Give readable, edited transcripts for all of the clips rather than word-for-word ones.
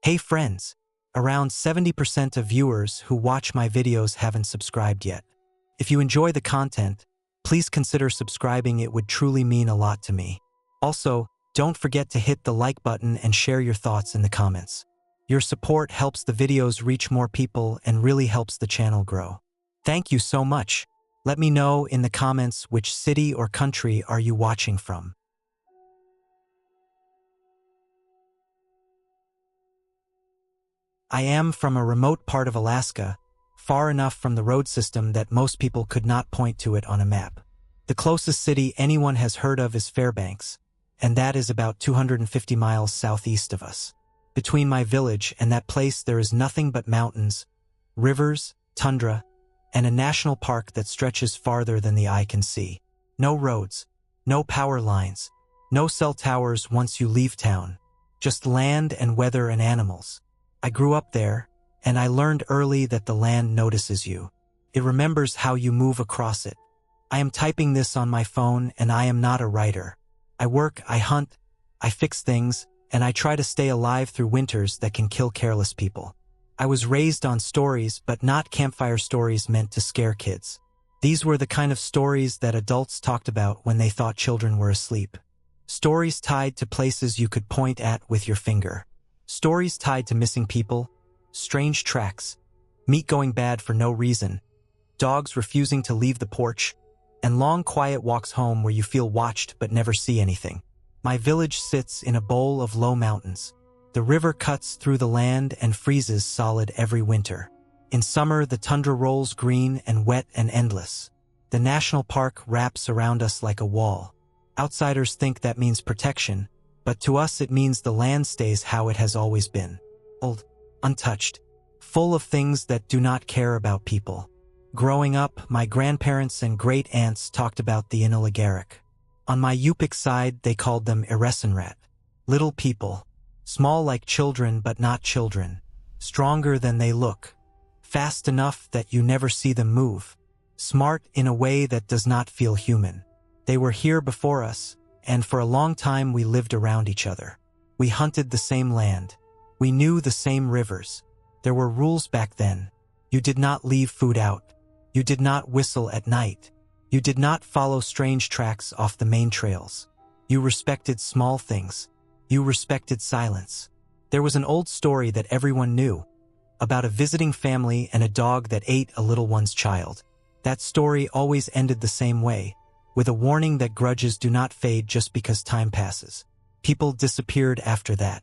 Hey friends, around 70% of viewers who watch my videos haven't subscribed yet. If you enjoy the content, please consider subscribing. It would truly mean a lot to me. Also, don't forget to hit the like button and share your thoughts in the comments. Your support helps the videos reach more people and really helps the channel grow. Thank you so much. Let me know in the comments which city or country are you watching from. I am from a remote part of Alaska, far enough from the road system that most people could not point to it on a map. The closest city anyone has heard of is Fairbanks, and that is about 250 miles southeast of us. Between my village and that place there is nothing but mountains, rivers, tundra, and a national park that stretches farther than the eye can see. No roads, no power lines, no cell towers once you leave town, just land and weather and animals. I grew up there, and I learned early that the land notices you. It remembers how you move across it. I am typing this on my phone, and I am not a writer. I work, I hunt, I fix things, and I try to stay alive through winters that can kill careless people. I was raised on stories, but not campfire stories meant to scare kids. These were the kind of stories that adults talked about when they thought children were asleep. Stories tied to places you could point at with your finger. Stories tied to missing people, strange tracks, meat going bad for no reason, dogs refusing to leave the porch, and long quiet walks home where you feel watched but never see anything. My village sits in a bowl of low mountains. The river cuts through the land and freezes solid every winter. In summer, the tundra rolls green and wet and endless. The national park wraps around us like a wall. Outsiders think that means protection, but to us it means the land stays how it has always been. Old, untouched, full of things that do not care about people. Growing up, my grandparents and great-aunts talked about the Inalagaric. On my Yupik side, they called them Eresenrat. Little people. Small like children but not children. Stronger than they look. Fast enough that you never see them move. Smart in a way that does not feel human. They were here before us, and for a long time we lived around each other. We hunted the same land. We knew the same rivers. There were rules back then. You did not leave food out. You did not whistle at night. You did not follow strange tracks off the main trails. You respected small things. You respected silence. There was an old story that everyone knew, about a visiting family and a dog that ate a little one's child. That story always ended the same way, with a warning that grudges do not fade just because time passes. People disappeared after that.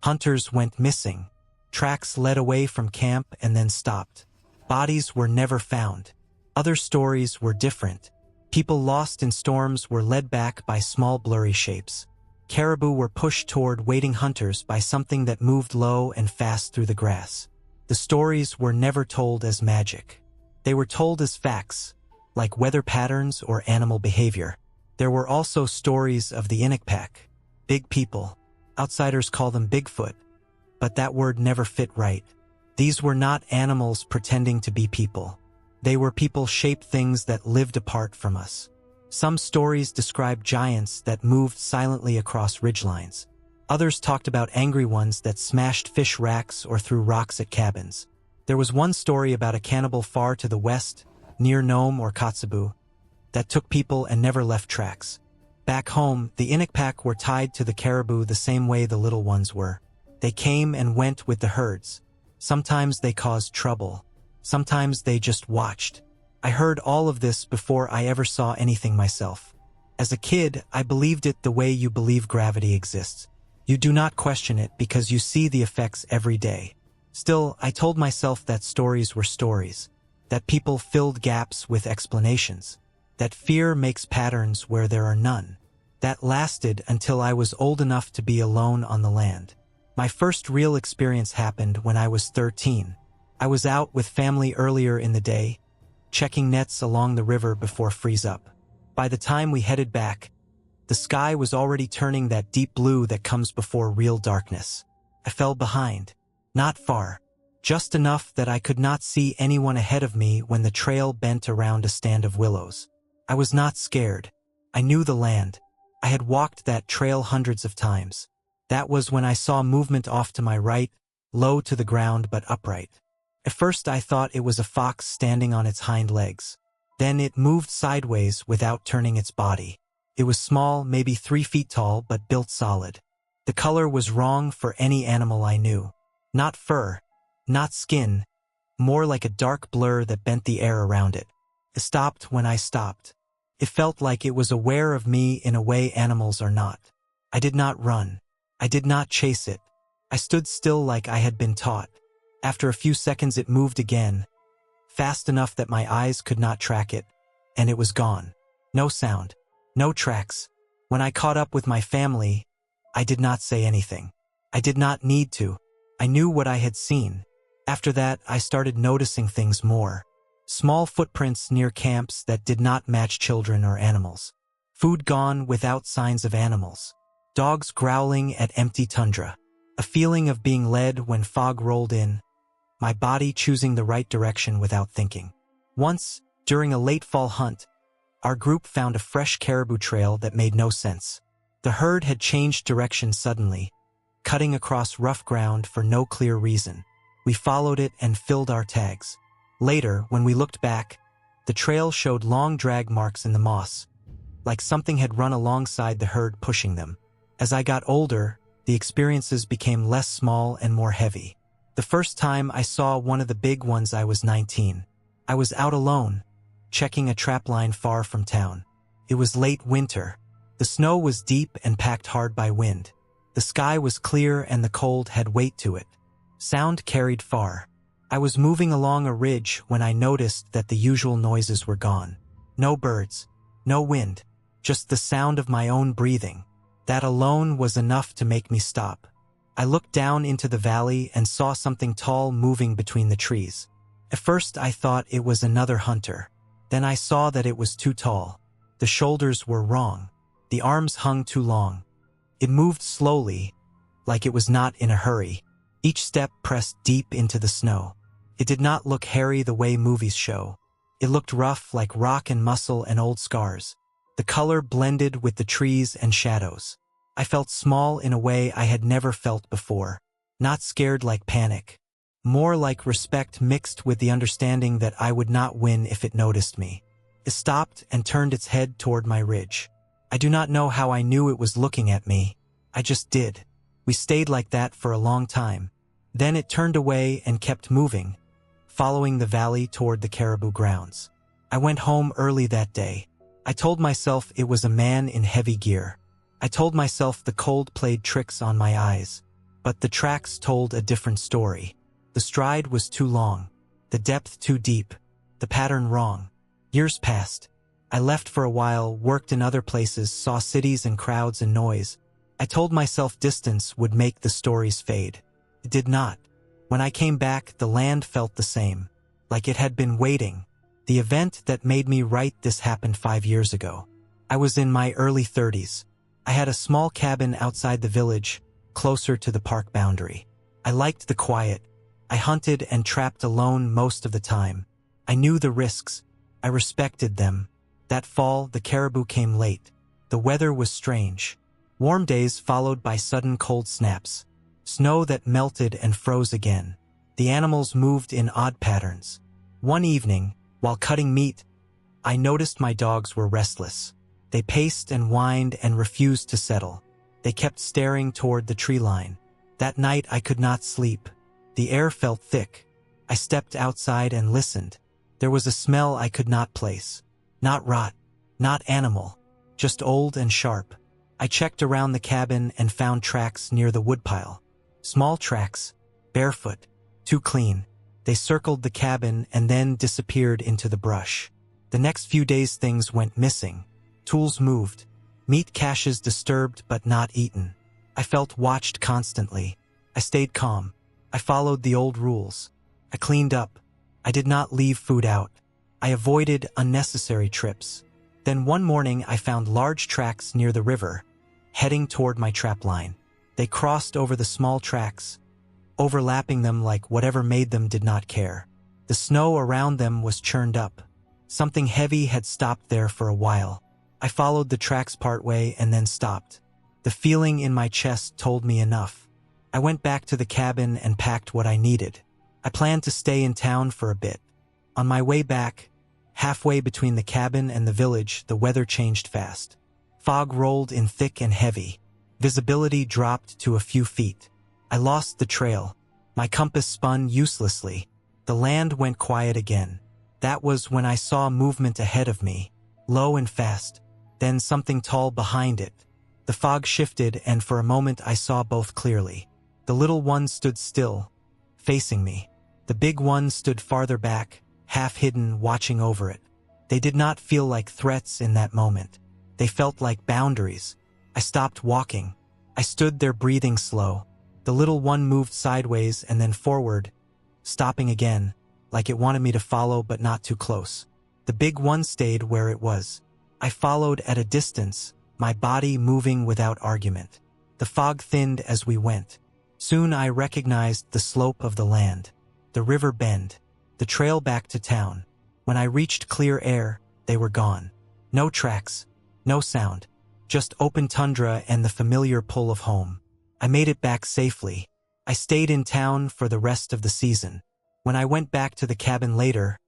Hunters went missing. Tracks led away from camp and then stopped. Bodies were never found. Other stories were different. People lost in storms were led back by small blurry shapes. Caribou were pushed toward waiting hunters by something that moved low and fast through the grass. The stories were never told as magic. They were told as facts, like weather patterns or animal behavior. There were also stories of the Inukpak, big people. Outsiders call them Bigfoot, but that word never fit right. These were not animals pretending to be people. They were people-shaped things that lived apart from us. Some stories described giants that moved silently across ridgelines. Others talked about angry ones that smashed fish racks or threw rocks at cabins. There was one story about a cannibal far to the west, near Nome or Kotzebue, that took people and never left tracks. Back home, the Inukpak were tied to the caribou the same way the little ones were. They came and went with the herds. Sometimes they caused trouble. Sometimes they just watched. I heard all of this before I ever saw anything myself. As a kid, I believed it the way you believe gravity exists. You do not question it because you see the effects every day. Still, I told myself that stories were stories, that people filled gaps with explanations, that fear makes patterns where there are none. That lasted until I was old enough to be alone on the land. My first real experience happened when I was 13. I was out with family earlier in the day, checking nets along the river before freeze up. By the time we headed back, the sky was already turning that deep blue that comes before real darkness. I fell behind. Not far. Just enough that I could not see anyone ahead of me when the trail bent around a stand of willows. I was not scared. I knew the land. I had walked that trail hundreds of times. That was when I saw movement off to my right, low to the ground but upright. At first I thought it was a fox standing on its hind legs. Then it moved sideways without turning its body. It was small, maybe 3 feet tall, but built solid. The color was wrong for any animal I knew. Not fur, not skin, more like a dark blur that bent the air around it. It stopped when I stopped. It felt like it was aware of me in a way animals are not. I did not run. I did not chase it. I stood still like I had been taught. After a few seconds it moved again, fast enough that my eyes could not track it, and it was gone. No sound, no tracks. When I caught up with my family, I did not say anything. I did not need to. I knew what I had seen. After that, I started noticing things more. Small footprints near camps that did not match children or animals. Food gone without signs of animals. Dogs growling at empty tundra. A feeling of being led when fog rolled in. My body choosing the right direction without thinking. Once, during a late fall hunt, our group found a fresh caribou trail that made no sense. The herd had changed direction suddenly, cutting across rough ground for no clear reason. We followed it and filled our tags. Later, when we looked back, the trail showed long drag marks in the moss, like something had run alongside the herd pushing them. As I got older, the experiences became less small and more heavy. The first time I saw one of the big ones I was 19. I was out alone, checking a trapline far from town. It was late winter. The snow was deep and packed hard by wind. The sky was clear and the cold had weight to it. Sound carried far. I was moving along a ridge when I noticed that the usual noises were gone. No birds, no wind, just the sound of my own breathing. That alone was enough to make me stop. I looked down into the valley and saw something tall moving between the trees. At first I thought it was another hunter. Then I saw that it was too tall. The shoulders were wrong. The arms hung too long. It moved slowly, like it was not in a hurry. Each step pressed deep into the snow. It did not look hairy the way movies show. It looked rough, like rock and muscle and old scars. The color blended with the trees and shadows. I felt small in a way I had never felt before. Not scared like panic. More like respect mixed with the understanding that I would not win if it noticed me. It stopped and turned its head toward my ridge. I do not know how I knew it was looking at me. I just did. We stayed like that for a long time. Then it turned away and kept moving, following the valley toward the caribou grounds. I went home early that day. I told myself it was a man in heavy gear. I told myself the cold played tricks on my eyes. But the tracks told a different story. The stride was too long, the depth too deep, the pattern wrong. Years passed. I left for a while, worked in other places, saw cities and crowds and noise. I told myself distance would make the stories fade. It did not. When I came back, the land felt the same, like it had been waiting. The event that made me write this happened 5 years ago. I was in my early 30s. I had a small cabin outside the village, closer to the park boundary. I liked the quiet. I hunted and trapped alone most of the time. I knew the risks. I respected them. That fall, the caribou came late. The weather was strange. Warm days followed by sudden cold snaps. Snow that melted and froze again. The animals moved in odd patterns. One evening, while cutting meat, I noticed my dogs were restless. They paced and whined and refused to settle. They kept staring toward the tree line. That night I could not sleep. The air felt thick. I stepped outside and listened. There was a smell I could not place. Not rot, not animal, just old and sharp. I checked around the cabin and found tracks near the woodpile. Small tracks, barefoot, too clean. They circled the cabin and then disappeared into the brush. The next few days things went missing. Tools moved. Meat caches disturbed but not eaten. I felt watched constantly. I stayed calm. I followed the old rules. I cleaned up. I did not leave food out. I avoided unnecessary trips. Then one morning I found large tracks near the river, heading toward my trap line. They crossed over the small tracks, overlapping them like whatever made them did not care. The snow around them was churned up. Something heavy had stopped there for a while. I followed the tracks partway and then stopped. The feeling in my chest told me enough. I went back to the cabin and packed what I needed. I planned to stay in town for a bit. On my way back, halfway between the cabin and the village, the weather changed fast. Fog rolled in thick and heavy. Visibility dropped to a few feet. I lost the trail. My compass spun uselessly. The land went quiet again. That was when I saw movement ahead of me, low and fast, then something tall behind it. The fog shifted, and for a moment I saw both clearly. The little one stood still, facing me. The big one stood farther back, half hidden, watching over it. They did not feel like threats in that moment. They felt like boundaries. I stopped walking. I stood there, breathing slow. The little one moved sideways and then forward, stopping again, like it wanted me to follow but not too close. The big one stayed where it was. I followed at a distance, my body moving without argument. The fog thinned as we went. Soon I recognized the slope of the land, the river bend, the trail back to town. When I reached clear air, they were gone. No tracks, no sound, just open tundra and the familiar pull of home. I made it back safely. I stayed in town for the rest of the season. When I went back to the cabin later,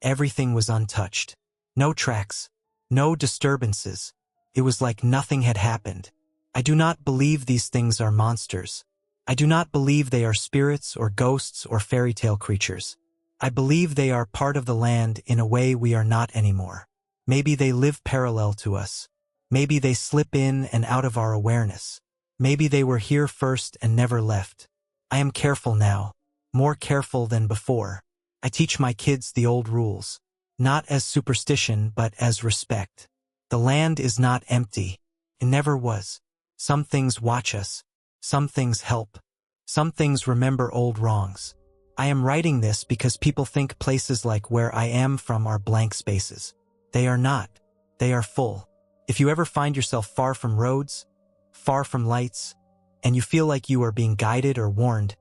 everything was untouched. No tracks, no disturbances. It was like nothing had happened. I do not believe these things are monsters. I do not believe they are spirits or ghosts or fairy tale creatures. I believe they are part of the land in a way we are not anymore. Maybe they live parallel to us. Maybe they slip in and out of our awareness. Maybe they were here first and never left. I am careful now, more careful than before. I teach my kids the old rules, not as superstition but as respect. The land is not empty. It never was. Some things watch us. Some things help. Some things remember old wrongs. I am writing this because people think places like where I am from are blank spaces. They are not. They are full. If you ever find yourself far from roads, far from lights, and you feel like you are being guided or warned,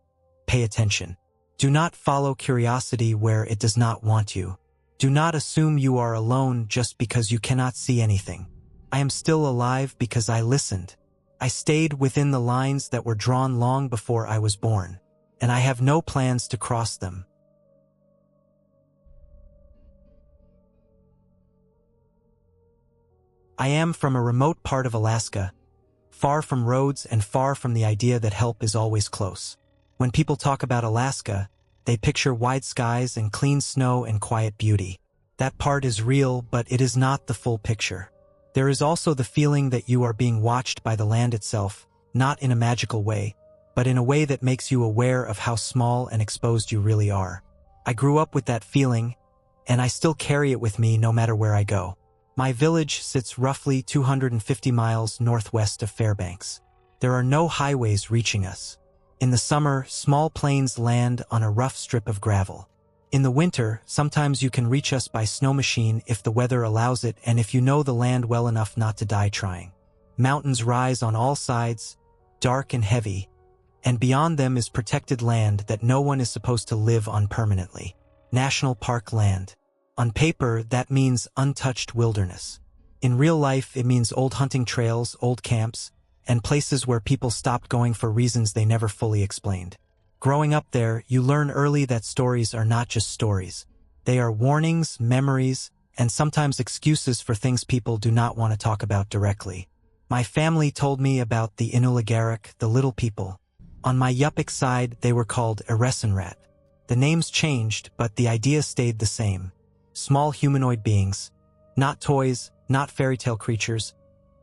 pay attention. Do not follow curiosity where it does not want you. Do not assume you are alone just because you cannot see anything. I am still alive because I listened. I stayed within the lines that were drawn long before I was born, and I have no plans to cross them. I am from a remote part of Alaska, far from roads and far from the idea that help is always close. When people talk about Alaska, they picture wide skies and clean snow and quiet beauty. That part is real, but it is not the full picture. There is also the feeling that you are being watched by the land itself, not in a magical way, but in a way that makes you aware of how small and exposed you really are. I grew up with that feeling, and I still carry it with me no matter where I go. My village sits roughly 250 miles northwest of Fairbanks. There are no highways reaching us. In the summer, small planes land on a rough strip of gravel. In the winter, sometimes you can reach us by snow machine if the weather allows it and if you know the land well enough not to die trying. Mountains rise on all sides, dark and heavy, and beyond them is protected land that no one is supposed to live on permanently. National Park land. On paper, that means untouched wilderness. In real life, it means old hunting trails, old camps, and places where people stopped going for reasons they never fully explained. Growing up there, you learn early that stories are not just stories. They are warnings, memories, and sometimes excuses for things people do not want to talk about directly. My family told me about the Inullagarak, the little people. On my Yupik side, they were called Eresenrat. The names changed, but the idea stayed the same. Small humanoid beings. Not toys, not fairy tale creatures,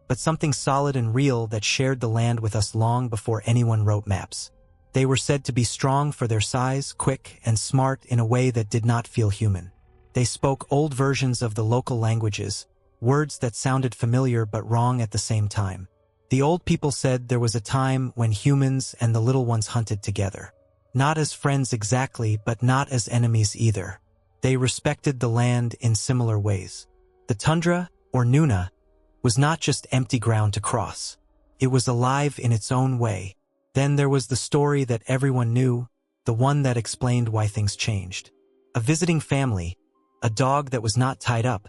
but something solid and real that shared the land with us long before anyone wrote maps. They were said to be strong for their size, quick, and smart in a way that did not feel human. They spoke old versions of the local languages, words that sounded familiar but wrong at the same time. The old people said there was a time when humans and the little ones hunted together. Not as friends exactly, but not as enemies either. They respected the land in similar ways. The tundra, or Nuna, was not just empty ground to cross. It was alive in its own way. Then there was the story that everyone knew, the one that explained why things changed. A visiting family, a dog that was not tied up,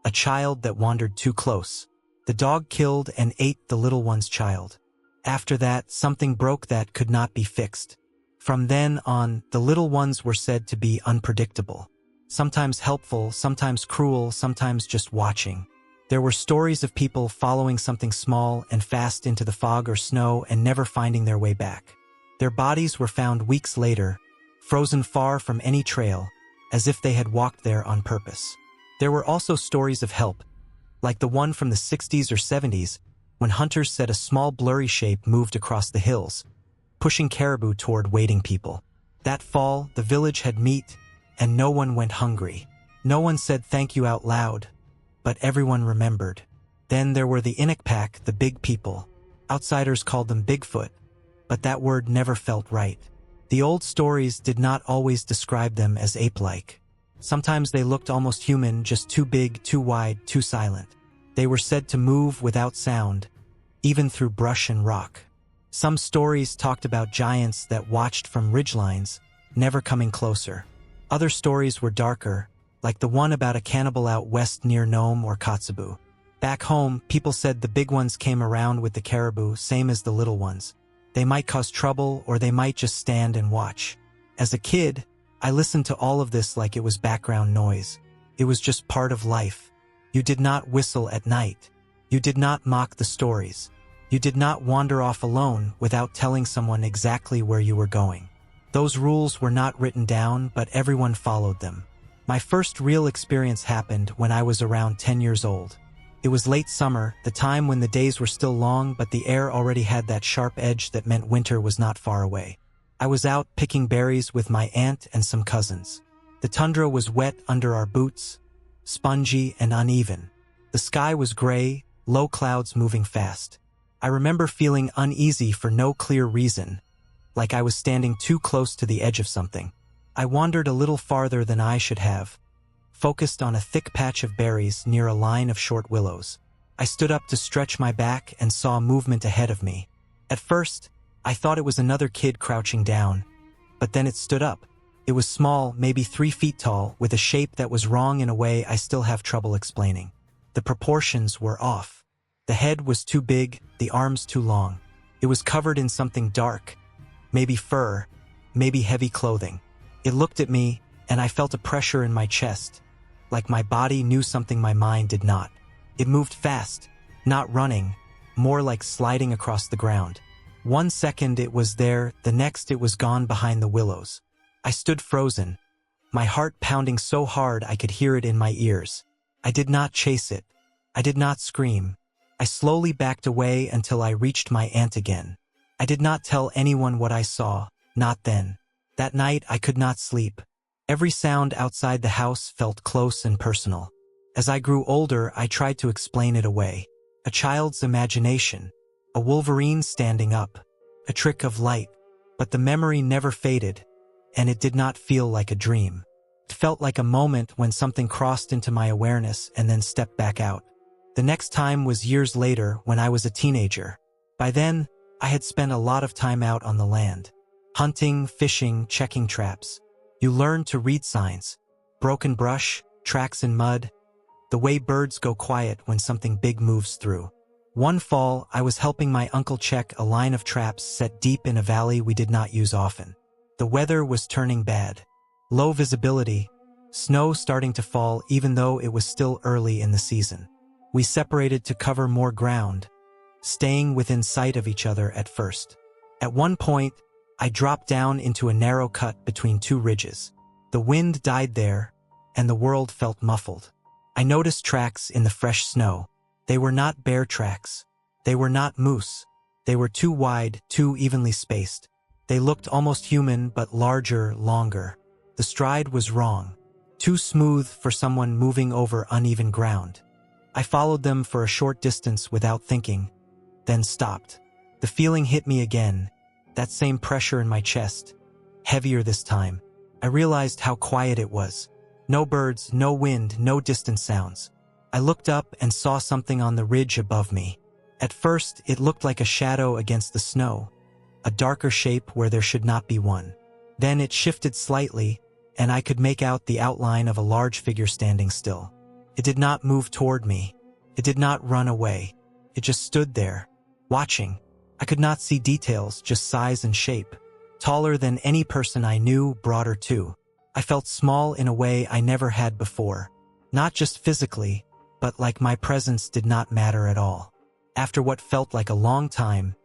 a child that wandered too close. The dog killed and ate the little one's child. After that, something broke that could not be fixed. From then on, the little ones were said to be unpredictable. Sometimes helpful, sometimes cruel, sometimes just watching. There were stories of people following something small and fast into the fog or snow and never finding their way back. Their bodies were found weeks later, frozen far from any trail, as if they had walked there on purpose. There were also stories of help, like the one from the 60s or 70s, when hunters said a small blurry shape moved across the hills, pushing caribou toward waiting people. That fall, the village had meat, and no one went hungry. No one said thank you out loud, but everyone remembered. Then there were the Inukpak, the big people. Outsiders called them Bigfoot, but that word never felt right. The old stories did not always describe them as ape-like. Sometimes they looked almost human, just too big, too wide, too silent. They were said to move without sound, even through brush and rock. Some stories talked about giants that watched from ridgelines, never coming closer. Other stories were darker, like the one about a cannibal out west near Nome or Kotzebue. Back home, people said the big ones came around with the caribou, same as the little ones. They might cause trouble, or they might just stand and watch. As a kid, I listened to all of this like it was background noise. It was just part of life. You did not whistle at night. You did not mock the stories. You did not wander off alone without telling someone exactly where you were going. Those rules were not written down, but everyone followed them. My first real experience happened when I was around 10 years old. It was late summer, the time when the days were still long, but the air already had that sharp edge that meant winter was not far away. I was out picking berries with my aunt and some cousins. The tundra was wet under our boots, spongy and uneven. The sky was gray, low clouds moving fast. I remember feeling uneasy for no clear reason, like I was standing too close to the edge of something. I wandered a little farther than I should have, focused on a thick patch of berries near a line of short willows. I stood up to stretch my back and saw movement ahead of me. At first, I thought it was another kid crouching down, but then it stood up. It was small, maybe 3 feet tall, with a shape that was wrong in a way I still have trouble explaining. The proportions were off. The head was too big, the arms too long. It was covered in something dark, maybe fur, maybe heavy clothing. It looked at me, and I felt a pressure in my chest, like my body knew something my mind did not. It moved fast, not running, more like sliding across the ground. 1 second it was there, the next it was gone behind the willows. I stood frozen, my heart pounding so hard I could hear it in my ears. I did not chase it. I did not scream. I slowly backed away until I reached my aunt again. I did not tell anyone what I saw, not then. That night I could not sleep. Every sound outside the house felt close and personal. As I grew older, I tried to explain it away. A child's imagination, a wolverine standing up, a trick of light. But the memory never faded, and it did not feel like a dream. It felt like a moment when something crossed into my awareness and then stepped back out. The next time was years later when I was a teenager. By then, I had spent a lot of time out on the land. Hunting, fishing, checking traps. You learn to read signs. Broken brush, tracks in mud. The way birds go quiet when something big moves through. One fall, I was helping my uncle check a line of traps set deep in a valley we did not use often. The weather was turning bad. Low visibility, snow starting to fall even though it was still early in the season. We separated to cover more ground, staying within sight of each other at first. At one point, I dropped down into a narrow cut between 2 ridges. The wind died there, and the world felt muffled. I noticed tracks in the fresh snow. They were not bear tracks. They were not moose. They were too wide, too evenly spaced. They looked almost human, but larger, longer. The stride was wrong. Too smooth for someone moving over uneven ground. I followed them for a short distance without thinking, then stopped. The feeling hit me again, that same pressure in my chest, heavier this time. I realized how quiet it was. No birds, no wind, no distant sounds. I looked up and saw something on the ridge above me. At first, it looked like a shadow against the snow, a darker shape where there should not be one. Then it shifted slightly, and I could make out the outline of a large figure standing still. It did not move toward me. It did not run away. It just stood there, watching. I could not see details, just size and shape. Taller than any person I knew, broader too. I felt small in a way I never had before. Not just physically, but like my presence did not matter at all. After what felt like a long time,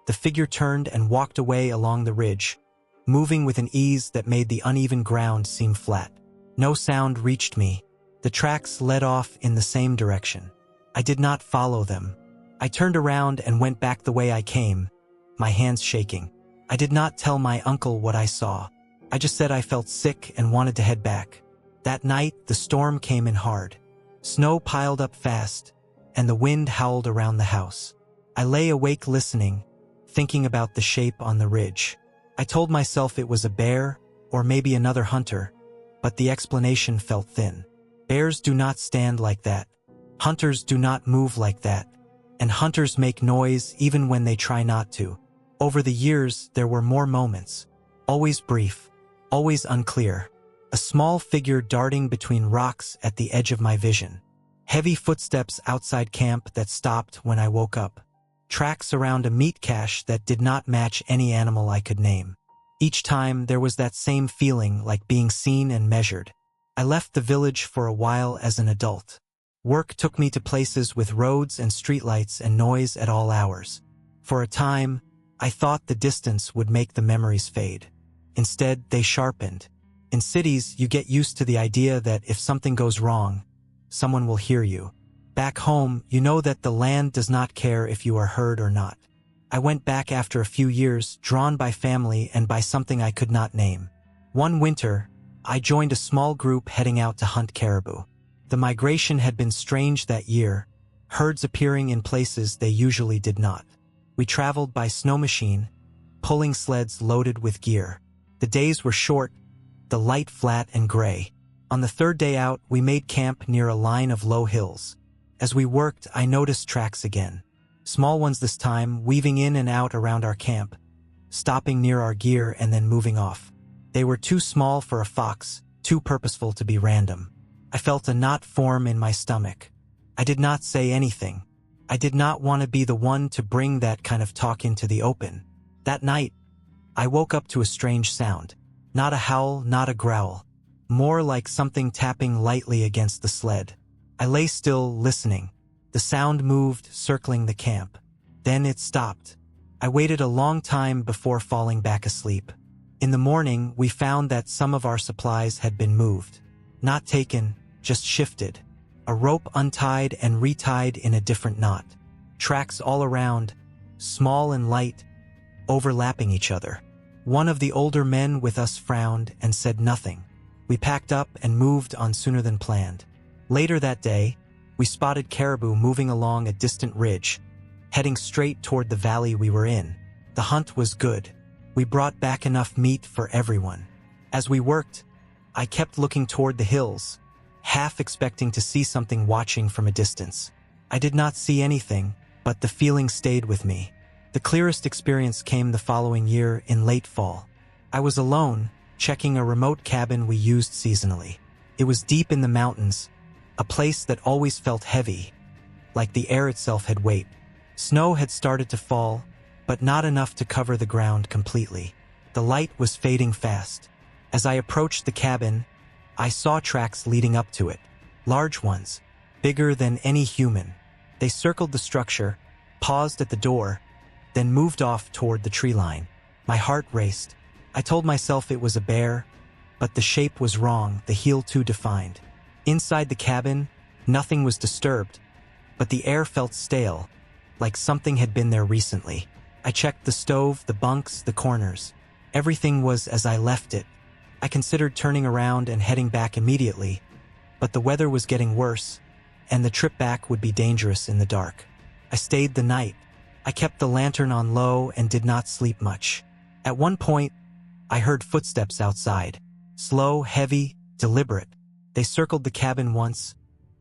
the figure turned and walked away along the ridge, moving with an ease that made the uneven ground seem flat. No sound reached me. The tracks led off in the same direction. I did not follow them. I turned around and went back the way I came, my hands shaking. I did not tell my uncle what I saw. I just said I felt sick and wanted to head back. That night, the storm came in hard. Snow piled up fast, and the wind howled around the house. I lay awake listening, thinking about the shape on the ridge. I told myself it was a bear, or maybe another hunter, but the explanation felt thin. Bears do not stand like that. Hunters do not move like that. And hunters make noise even when they try not to. Over the years, there were more moments. Always brief, always unclear. A small figure darting between rocks at the edge of my vision. Heavy footsteps outside camp that stopped when I woke up. Tracks around a meat cache that did not match any animal I could name. Each time, there was that same feeling like being seen and measured. I left the village for a while as an adult. Work took me to places with roads and streetlights and noise at all hours. For a time, I thought the distance would make the memories fade. Instead, they sharpened. In cities, you get used to the idea that if something goes wrong, someone will hear you. Back home, you know that the land does not care if you are heard or not. I went back after a few years, drawn by family and by something I could not name. One winter, I joined a small group heading out to hunt caribou. The migration had been strange that year, herds appearing in places they usually did not. We traveled by snow machine, pulling sleds loaded with gear. The days were short, the light flat and gray. On the third day out, we made camp near a line of low hills. As we worked, I noticed tracks again. Small ones this time, weaving in and out around our camp, stopping near our gear and then moving off. They were too small for a fox, too purposeful to be random. I felt a knot form in my stomach. I did not say anything. I did not want to be the one to bring that kind of talk into the open. That night, I woke up to a strange sound. Not a howl, not a growl. More like something tapping lightly against the sled. I lay still, listening. The sound moved, circling the camp. Then it stopped. I waited a long time before falling back asleep. In the morning, we found that some of our supplies had been moved. Not taken, just shifted. A rope untied and retied in a different knot. Tracks all around, small and light, overlapping each other. One of the older men with us frowned and said nothing. We packed up and moved on sooner than planned. Later that day, we spotted caribou moving along a distant ridge, heading straight toward the valley we were in. The hunt was good. We brought back enough meat for everyone. As we worked, I kept looking toward the hills, half expecting to see something watching from a distance. I did not see anything, but the feeling stayed with me. The clearest experience came the following year in late fall. I was alone, checking a remote cabin we used seasonally. It was deep in the mountains, a place that always felt heavy, like the air itself had weight. Snow had started to fall, but not enough to cover the ground completely. The light was fading fast. As I approached the cabin, I saw tracks leading up to it. Large ones, bigger than any human. They circled the structure, paused at the door, then moved off toward the tree line. My heart raced. I told myself it was a bear, but the shape was wrong, the heel too defined. Inside the cabin, nothing was disturbed, but the air felt stale, like something had been there recently. I checked the stove, the bunks, the corners. Everything was as I left it. I considered turning around and heading back immediately, but the weather was getting worse, and the trip back would be dangerous in the dark. I stayed the night. I kept the lantern on low and did not sleep much. At one point, I heard footsteps outside. Slow, heavy, deliberate. They circled the cabin once,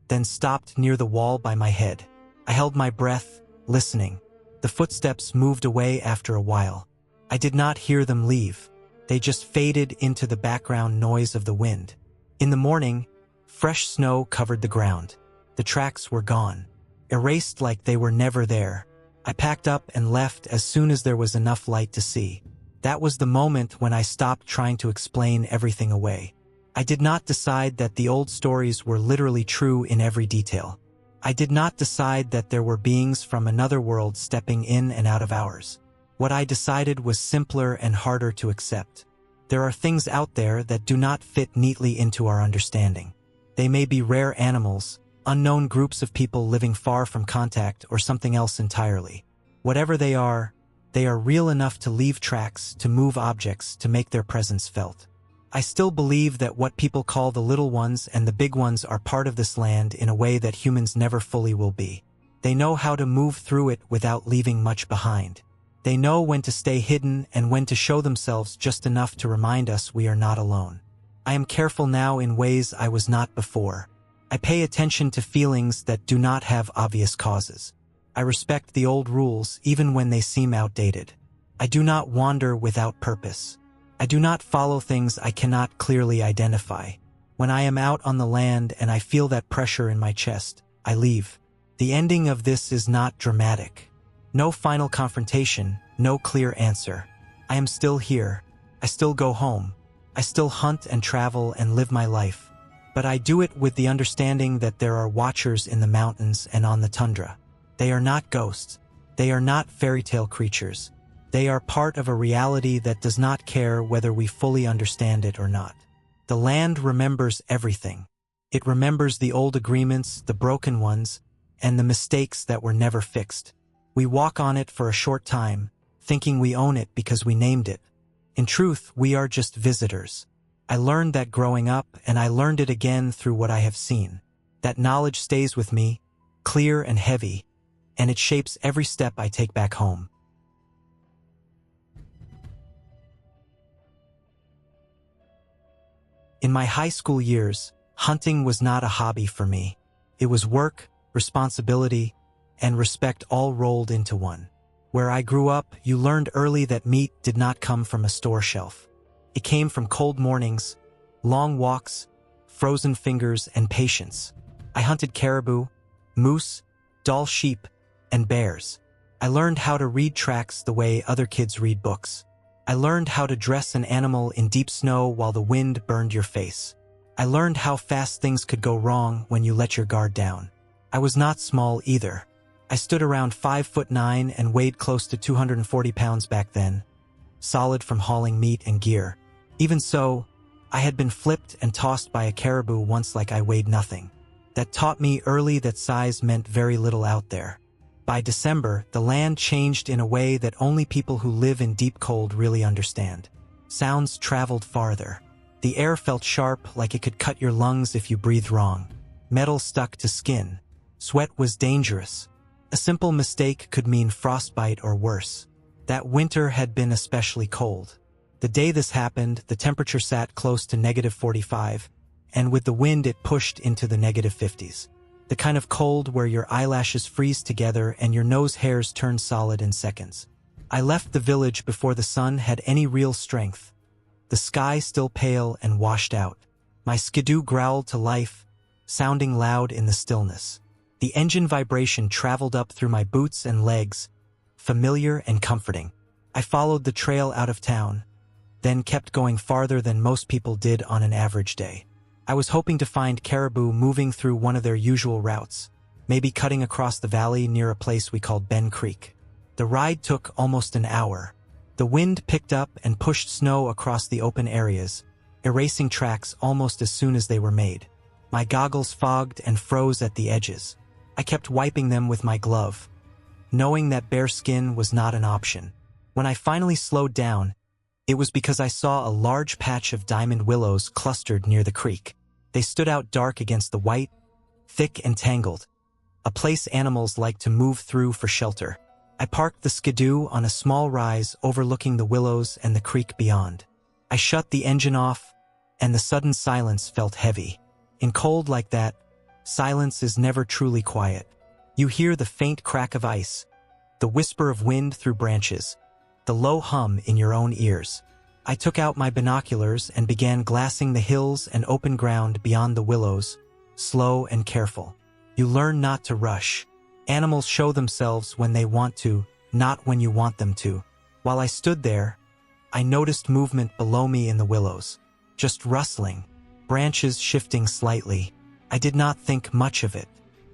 then stopped near the wall by my head. I held my breath, listening. The footsteps moved away after a while. I did not hear them leave. They just faded into the background noise of the wind. In the morning, fresh snow covered the ground. The tracks were gone, erased like they were never there. I packed up and left as soon as there was enough light to see. That was the moment when I stopped trying to explain everything away. I did not decide that the old stories were literally true in every detail. I did not decide that there were beings from another world stepping in and out of ours. What I decided was simpler and harder to accept. There are things out there that do not fit neatly into our understanding. They may be rare animals, unknown groups of people living far from contact, or something else entirely. Whatever they are real enough to leave tracks, to move objects, to make their presence felt. I still believe that what people call the little ones and the big ones are part of this land in a way that humans never fully will be. They know how to move through it without leaving much behind. They know when to stay hidden and when to show themselves just enough to remind us we are not alone. I am careful now in ways I was not before. I pay attention to feelings that do not have obvious causes. I respect the old rules even when they seem outdated. I do not wander without purpose. I do not follow things I cannot clearly identify. When I am out on the land and I feel that pressure in my chest, I leave. The ending of this is not dramatic. No final confrontation, no clear answer. I am still here. I still go home. I still hunt and travel and live my life. But I do it with the understanding that there are watchers in the mountains and on the tundra. They are not ghosts. They are not fairy tale creatures. They are part of a reality that does not care whether we fully understand it or not. The land remembers everything. It remembers the old agreements, the broken ones, and the mistakes that were never fixed. We walk on it for a short time, thinking we own it because we named it. In truth, we are just visitors. I learned that growing up, and I learned it again through what I have seen. That knowledge stays with me, clear and heavy, and it shapes every step I take back home. In my high school years, hunting was not a hobby for me. It was work, responsibility, and respect all rolled into one. Where I grew up, you learned early that meat did not come from a store shelf. It came from cold mornings, long walks, frozen fingers, and patience. I hunted caribou, moose, Dall sheep, and bears. I learned how to read tracks the way other kids read books. I learned how to dress an animal in deep snow while the wind burned your face. I learned how fast things could go wrong when you let your guard down. I was not small either. I stood around 5'9" and weighed close to 240 pounds back then, solid from hauling meat and gear. Even so, I had been flipped and tossed by a caribou once like I weighed nothing. That taught me early that size meant very little out there. By December, the land changed in a way that only people who live in deep cold really understand. Sounds traveled farther. The air felt sharp, like it could cut your lungs if you breathed wrong. Metal stuck to skin. Sweat was dangerous. A simple mistake could mean frostbite or worse. That winter had been especially cold. The day this happened, the temperature sat close to -45, and with the wind it pushed into the -50s. The kind of cold where your eyelashes freeze together and your nose hairs turn solid in seconds. I left the village before the sun had any real strength. The sky still pale and washed out. My skidoo growled to life, sounding loud in the stillness. The engine vibration traveled up through my boots and legs, familiar and comforting. I followed the trail out of town, then kept going farther than most people did on an average day. I was hoping to find caribou moving through one of their usual routes, maybe cutting across the valley near a place we called Ben Creek. The ride took almost an hour. The wind picked up and pushed snow across the open areas, erasing tracks almost as soon as they were made. My goggles fogged and froze at the edges. I kept wiping them with my glove, knowing that bare skin was not an option. When I finally slowed down, it was because I saw a large patch of diamond willows clustered near the creek. They stood out dark against the white, thick and tangled, a place animals like to move through for shelter. I parked the skidoo on a small rise overlooking the willows and the creek beyond. I shut the engine off, and the sudden silence felt heavy. In cold like that, silence is never truly quiet. You hear the faint crack of ice, the whisper of wind through branches, the low hum in your own ears. I took out my binoculars and began glassing the hills and open ground beyond the willows, slow and careful. You learn not to rush. Animals show themselves when they want to, not when you want them to. While I stood there, I noticed movement below me in the willows. Just rustling, branches shifting slightly. I did not think much of it.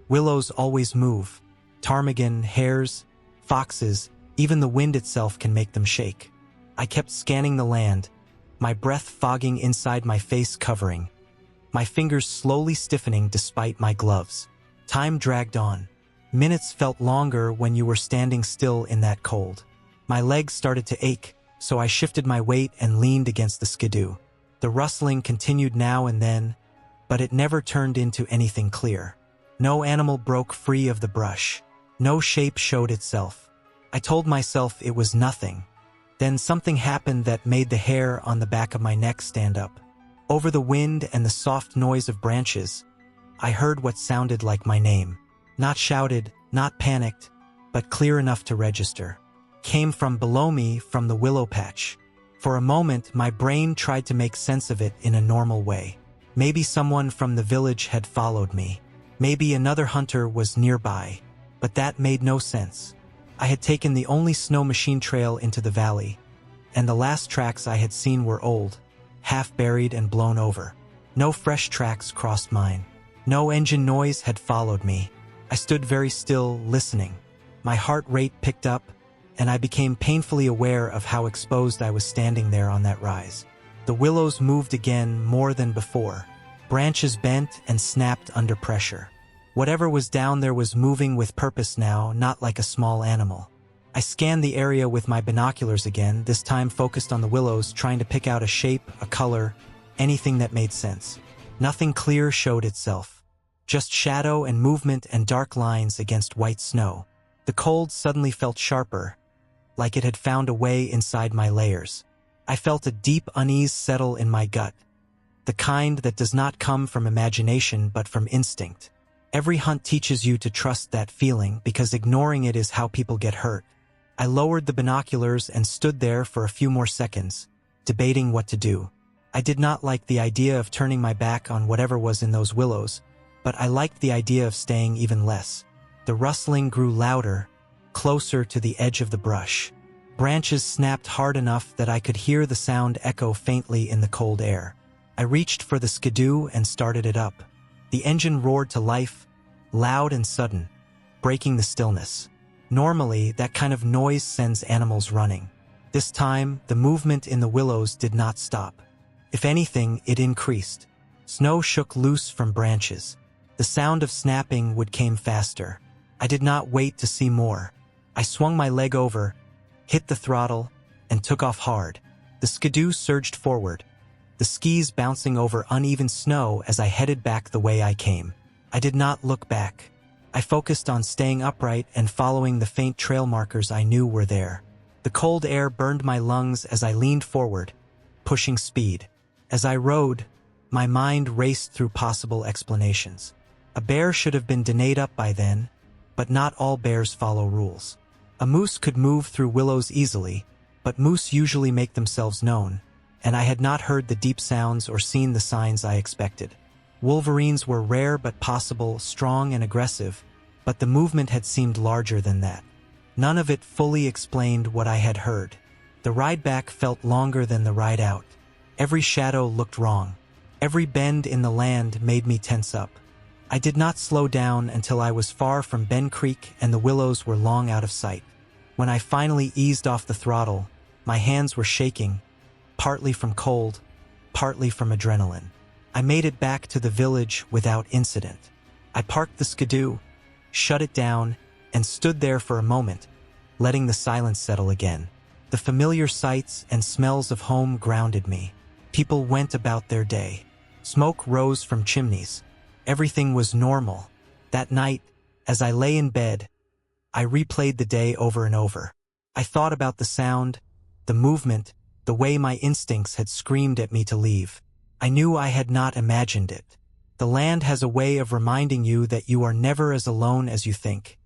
Willows always move. Ptarmigan, hares, foxes, even the wind itself can make them shake. I kept scanning the land, my breath fogging inside my face covering, my fingers slowly stiffening despite my gloves. Time dragged on. Minutes felt longer when you were standing still in that cold. My legs started to ache, so I shifted my weight and leaned against the skidoo. The rustling continued now and then, but it never turned into anything clear. No animal broke free of the brush. No shape showed itself. I told myself it was nothing. Then something happened that made the hair on the back of my neck stand up. Over the wind and the soft noise of branches, I heard what sounded like my name. Not shouted, not panicked, but clear enough to register. Came from below me, from the willow patch. For a moment, my brain tried to make sense of it in a normal way. Maybe someone from the village had followed me. Maybe another hunter was nearby. But that made no sense. I had taken the only snow machine trail into the valley, and the last tracks I had seen were old, half-buried and blown over. No fresh tracks crossed mine. No engine noise had followed me. I stood very still, listening. My heart rate picked up, and I became painfully aware of how exposed I was standing there on that rise. The willows moved again more than before. Branches bent and snapped under pressure. Whatever was down there was moving with purpose now, not like a small animal. I scanned the area with my binoculars again, this time focused on the willows, trying to pick out a shape, a color, anything that made sense. Nothing clear showed itself. Just shadow and movement and dark lines against white snow. The cold suddenly felt sharper, like it had found a way inside my layers. I felt a deep unease settle in my gut, the kind that does not come from imagination but from instinct. Every hunt teaches you to trust that feeling because ignoring it is how people get hurt. I lowered the binoculars and stood there for a few more seconds, debating what to do. I did not like the idea of turning my back on whatever was in those willows, but I liked the idea of staying even less. The rustling grew louder, closer to the edge of the brush. Branches snapped hard enough that I could hear the sound echo faintly in the cold air. I reached for the skidoo and started it up. The engine roared to life, loud and sudden, breaking the stillness. Normally, that kind of noise sends animals running. This time, the movement in the willows did not stop. If anything, it increased. Snow shook loose from branches. The sound of snapping came faster. I did not wait to see more. I swung my leg over, hit the throttle, and took off hard. The skidoo surged forward, the skis bouncing over uneven snow as I headed back the way I came. I did not look back. I focused on staying upright and following the faint trail markers I knew were there. The cold air burned my lungs as I leaned forward, pushing speed. As I rode, my mind raced through possible explanations. A bear should have been denayed up by then, but not all bears follow rules. A moose could move through willows easily, but moose usually make themselves known, and I had not heard the deep sounds or seen the signs I expected. Wolverines were rare but possible, strong and aggressive, but the movement had seemed larger than that. None of it fully explained what I had heard. The ride back felt longer than the ride out. Every shadow looked wrong. Every bend in the land made me tense up. I did not slow down until I was far from Ben Creek and the willows were long out of sight. When I finally eased off the throttle, my hands were shaking, partly from cold, partly from adrenaline. I made it back to the village without incident. I parked the skidoo, shut it down, and stood there for a moment, letting the silence settle again. The familiar sights and smells of home grounded me. People went about their day. Smoke rose from chimneys. Everything was normal. That night, as I lay in bed, I replayed the day over and over. I thought about the sound, the movement, the way my instincts had screamed at me to leave. I knew I had not imagined it. The land has a way of reminding you that you are never as alone as you think,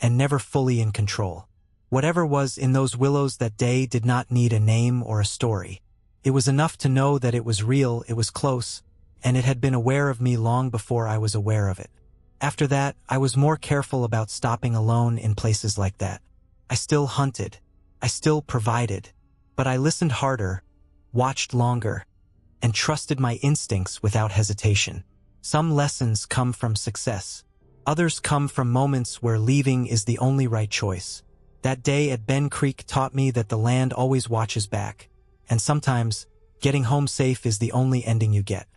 and never fully in control. Whatever was in those willows that day did not need a name or a story. It was enough to know that it was real, it was close, and it had been aware of me long before I was aware of it. After that, I was more careful about stopping alone in places like that. I still hunted. I still provided. But I listened harder, watched longer, and trusted my instincts without hesitation. Some lessons come from success. Others come from moments where leaving is the only right choice. That day at Ben Creek taught me that the land always watches back, and sometimes getting home safe is the only ending you get.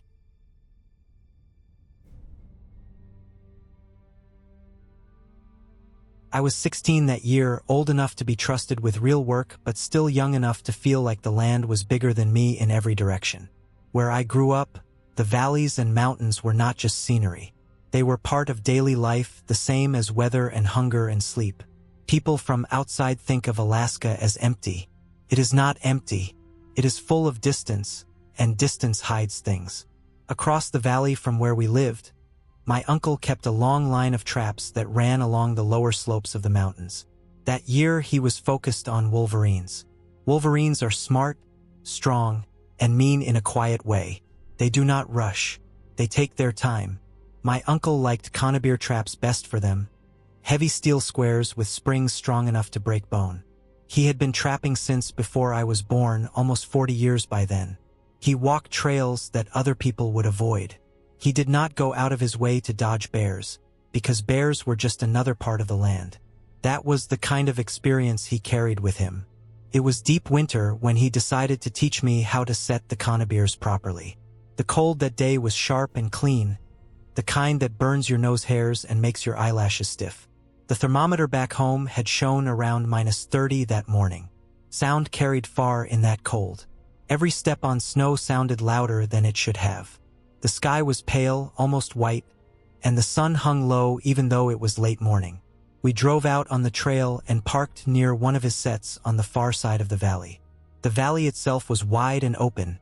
I was 16 that year, old enough to be trusted with real work, but still young enough to feel like the land was bigger than me in every direction. Where I grew up, the valleys and mountains were not just scenery. They were part of daily life, the same as weather and hunger and sleep. People from outside think of Alaska as empty. It is not empty. It is full of distance, and distance hides things. Across the valley from where we lived, my uncle kept a long line of traps that ran along the lower slopes of the mountains. That year he was focused on wolverines. Wolverines are smart, strong, and mean in a quiet way. They do not rush. They take their time. My uncle liked conibear traps best for them, heavy steel squares with springs strong enough to break bone. He had been trapping since before I was born, almost 40 years by then. He walked trails that other people would avoid. He did not go out of his way to dodge bears, because bears were just another part of the land. That was the kind of experience he carried with him. It was deep winter when he decided to teach me how to set the conibears properly. The cold that day was sharp and clean, the kind that burns your nose hairs and makes your eyelashes stiff. The thermometer back home had shown around -30 that morning. Sound carried far in that cold. Every step on snow sounded louder than it should have. The sky was pale, almost white, and the sun hung low even though it was late morning. We drove out on the trail and parked near one of his sets on the far side of the valley. The valley itself was wide and open,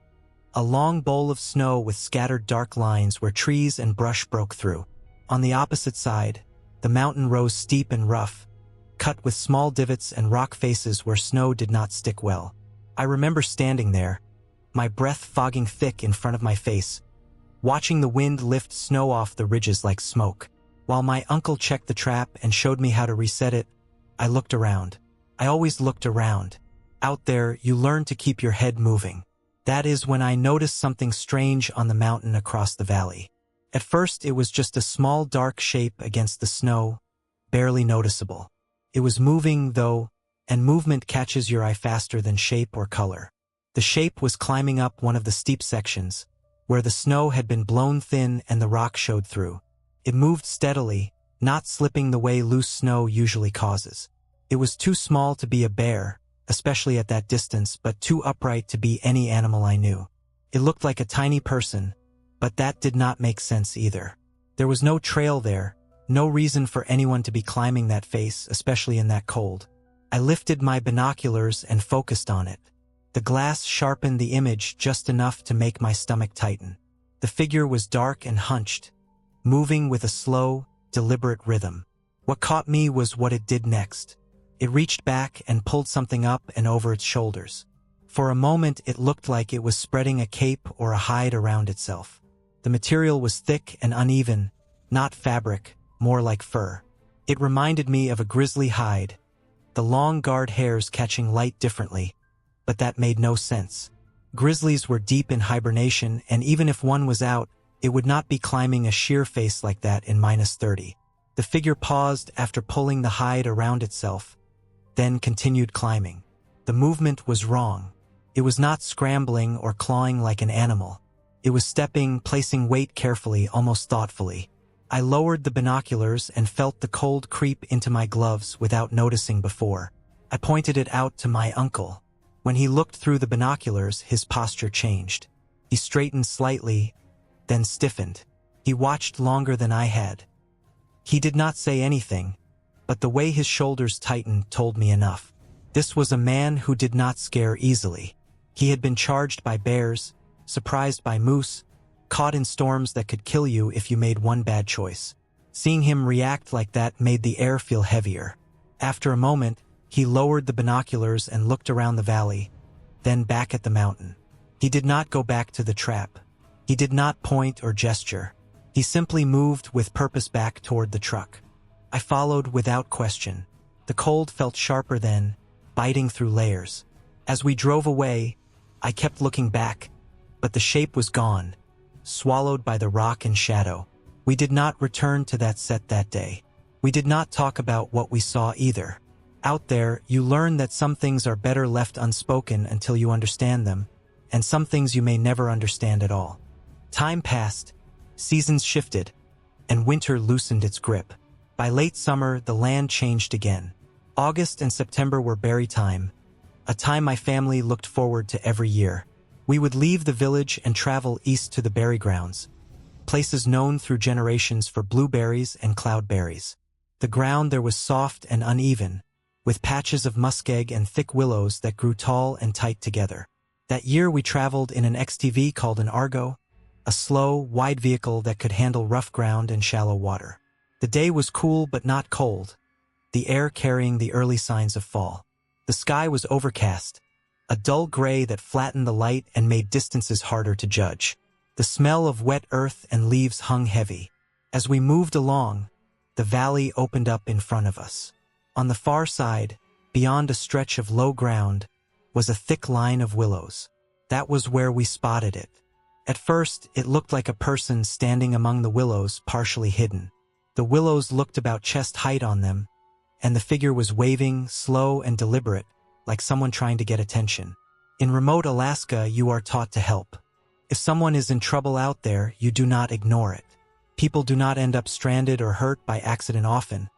a long bowl of snow with scattered dark lines where trees and brush broke through. On the opposite side, the mountain rose steep and rough, cut with small divots and rock faces where snow did not stick well. I remember standing there, my breath fogging thick in front of my face, watching the wind lift snow off the ridges like smoke. While my uncle checked the trap and showed me how to reset it, I looked around. I always looked around. Out there, you learn to keep your head moving. That is when I noticed something strange on the mountain across the valley. At first, it was just a small dark shape against the snow, barely noticeable. It was moving, though, and movement catches your eye faster than shape or color. The shape was climbing up one of the steep sections, where the snow had been blown thin and the rock showed through. It moved steadily, not slipping the way loose snow usually causes. It was too small to be a bear, especially at that distance, but too upright to be any animal I knew. It looked like a tiny person, but that did not make sense either. There was no trail there, no reason for anyone to be climbing that face, especially in that cold. I lifted my binoculars and focused on it. The glass sharpened the image just enough to make my stomach tighten. The figure was dark and hunched, moving with a slow, deliberate rhythm. What caught me was what it did next. It reached back and pulled something up and over its shoulders. For a moment, it looked like it was spreading a cape or a hide around itself. The material was thick and uneven, not fabric, more like fur. It reminded me of a grizzly hide, the long guard hairs catching light differently, but that made no sense. Grizzlies were deep in hibernation, and even if one was out, it would not be climbing a sheer face like that in -30. The figure paused after pulling the hide around itself, then continued climbing. The movement was wrong. It was not scrambling or clawing like an animal. It was stepping, placing weight carefully, almost thoughtfully. I lowered the binoculars and felt the cold creep into my gloves without noticing before. I pointed it out to my uncle. When he looked through the binoculars, his posture changed. He straightened slightly, then stiffened. He watched longer than I had. He did not say anything, but the way his shoulders tightened told me enough. This was a man who did not scare easily. He had been charged by bears, surprised by moose, caught in storms that could kill you if you made one bad choice. Seeing him react like that made the air feel heavier. After a moment, he lowered the binoculars and looked around the valley, then back at the mountain. He did not go back to the trap. He did not point or gesture. He simply moved with purpose back toward the truck. I followed without question. The cold felt sharper then, biting through layers. As we drove away, I kept looking back, but the shape was gone, swallowed by the rock and shadow. We did not return to that set that day. We did not talk about what we saw either. Out there, you learn that some things are better left unspoken until you understand them, and some things you may never understand at all. Time passed, seasons shifted, and winter loosened its grip. By late summer, the land changed again. August and September were berry time, a time my family looked forward to every year. We would leave the village and travel east to the berry grounds, places known through generations for blueberries and cloudberries. The ground there was soft and uneven, with patches of muskeg and thick willows that grew tall and tight together. That year we traveled in an XTV called an Argo, a slow, wide vehicle that could handle rough ground and shallow water. The day was cool but not cold, the air carrying the early signs of fall. The sky was overcast, a dull gray that flattened the light and made distances harder to judge. The smell of wet earth and leaves hung heavy. As we moved along, the valley opened up in front of us. On the far side, beyond a stretch of low ground, was a thick line of willows. That was where we spotted it. At first, it looked like a person standing among the willows, partially hidden. The willows looked about chest height on them, and the figure was waving, slow and deliberate, like someone trying to get attention. In remote Alaska, you are taught to help. If someone is in trouble out there, you do not ignore it. People do not end up stranded or hurt by accident often,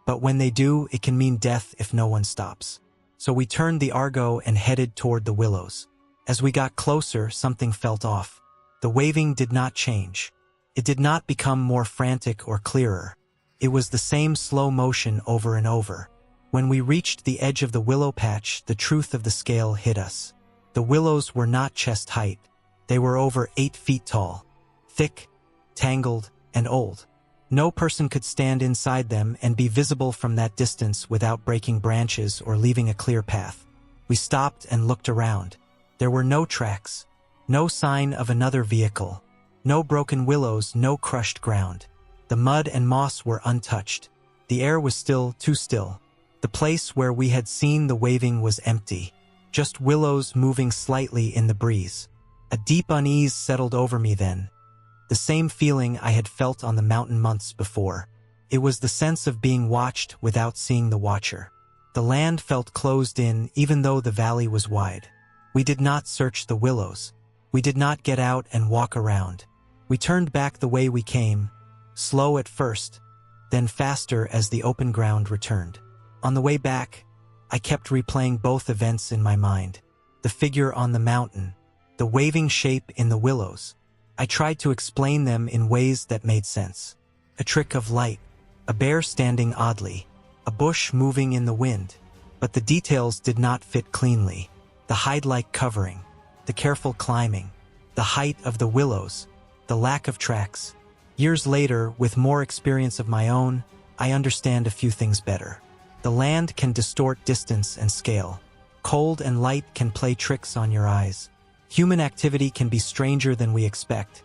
but when they do, it can mean death if no one stops. So we turned the Argo and headed toward the willows. As we got closer, something felt off. The waving did not change. It did not become more frantic or clearer. It was the same slow motion over and over. When we reached the edge of the willow patch, the truth of the scale hit us. The willows were not chest height. They were over 8 feet tall, thick, tangled, and old. No person could stand inside them and be visible from that distance without breaking branches or leaving a clear path. We stopped and looked around. There were no tracks, no sign of another vehicle, no broken willows, no crushed ground. The mud and moss were untouched. The air was still, too still. The place where we had seen the waving was empty, just willows moving slightly in the breeze. A deep unease settled over me then, the same feeling I had felt on the mountain months before. It was the sense of being watched without seeing the watcher. The land felt closed in, even though the valley was wide. We did not search the willows. We did not get out and walk around. We turned back the way we came, slow at first, then faster as the open ground returned. On the way back, I kept replaying both events in my mind. The figure on the mountain, the waving shape in the willows. I tried to explain them in ways that made sense. A trick of light, a bear standing oddly, a bush moving in the wind. But the details did not fit cleanly. The hide-like covering, the careful climbing, the height of the willows, the lack of tracks. Years later, with more experience of my own, I understand a few things better. The land can distort distance and scale. Cold and light can play tricks on your eyes. Human activity can be stranger than we expect,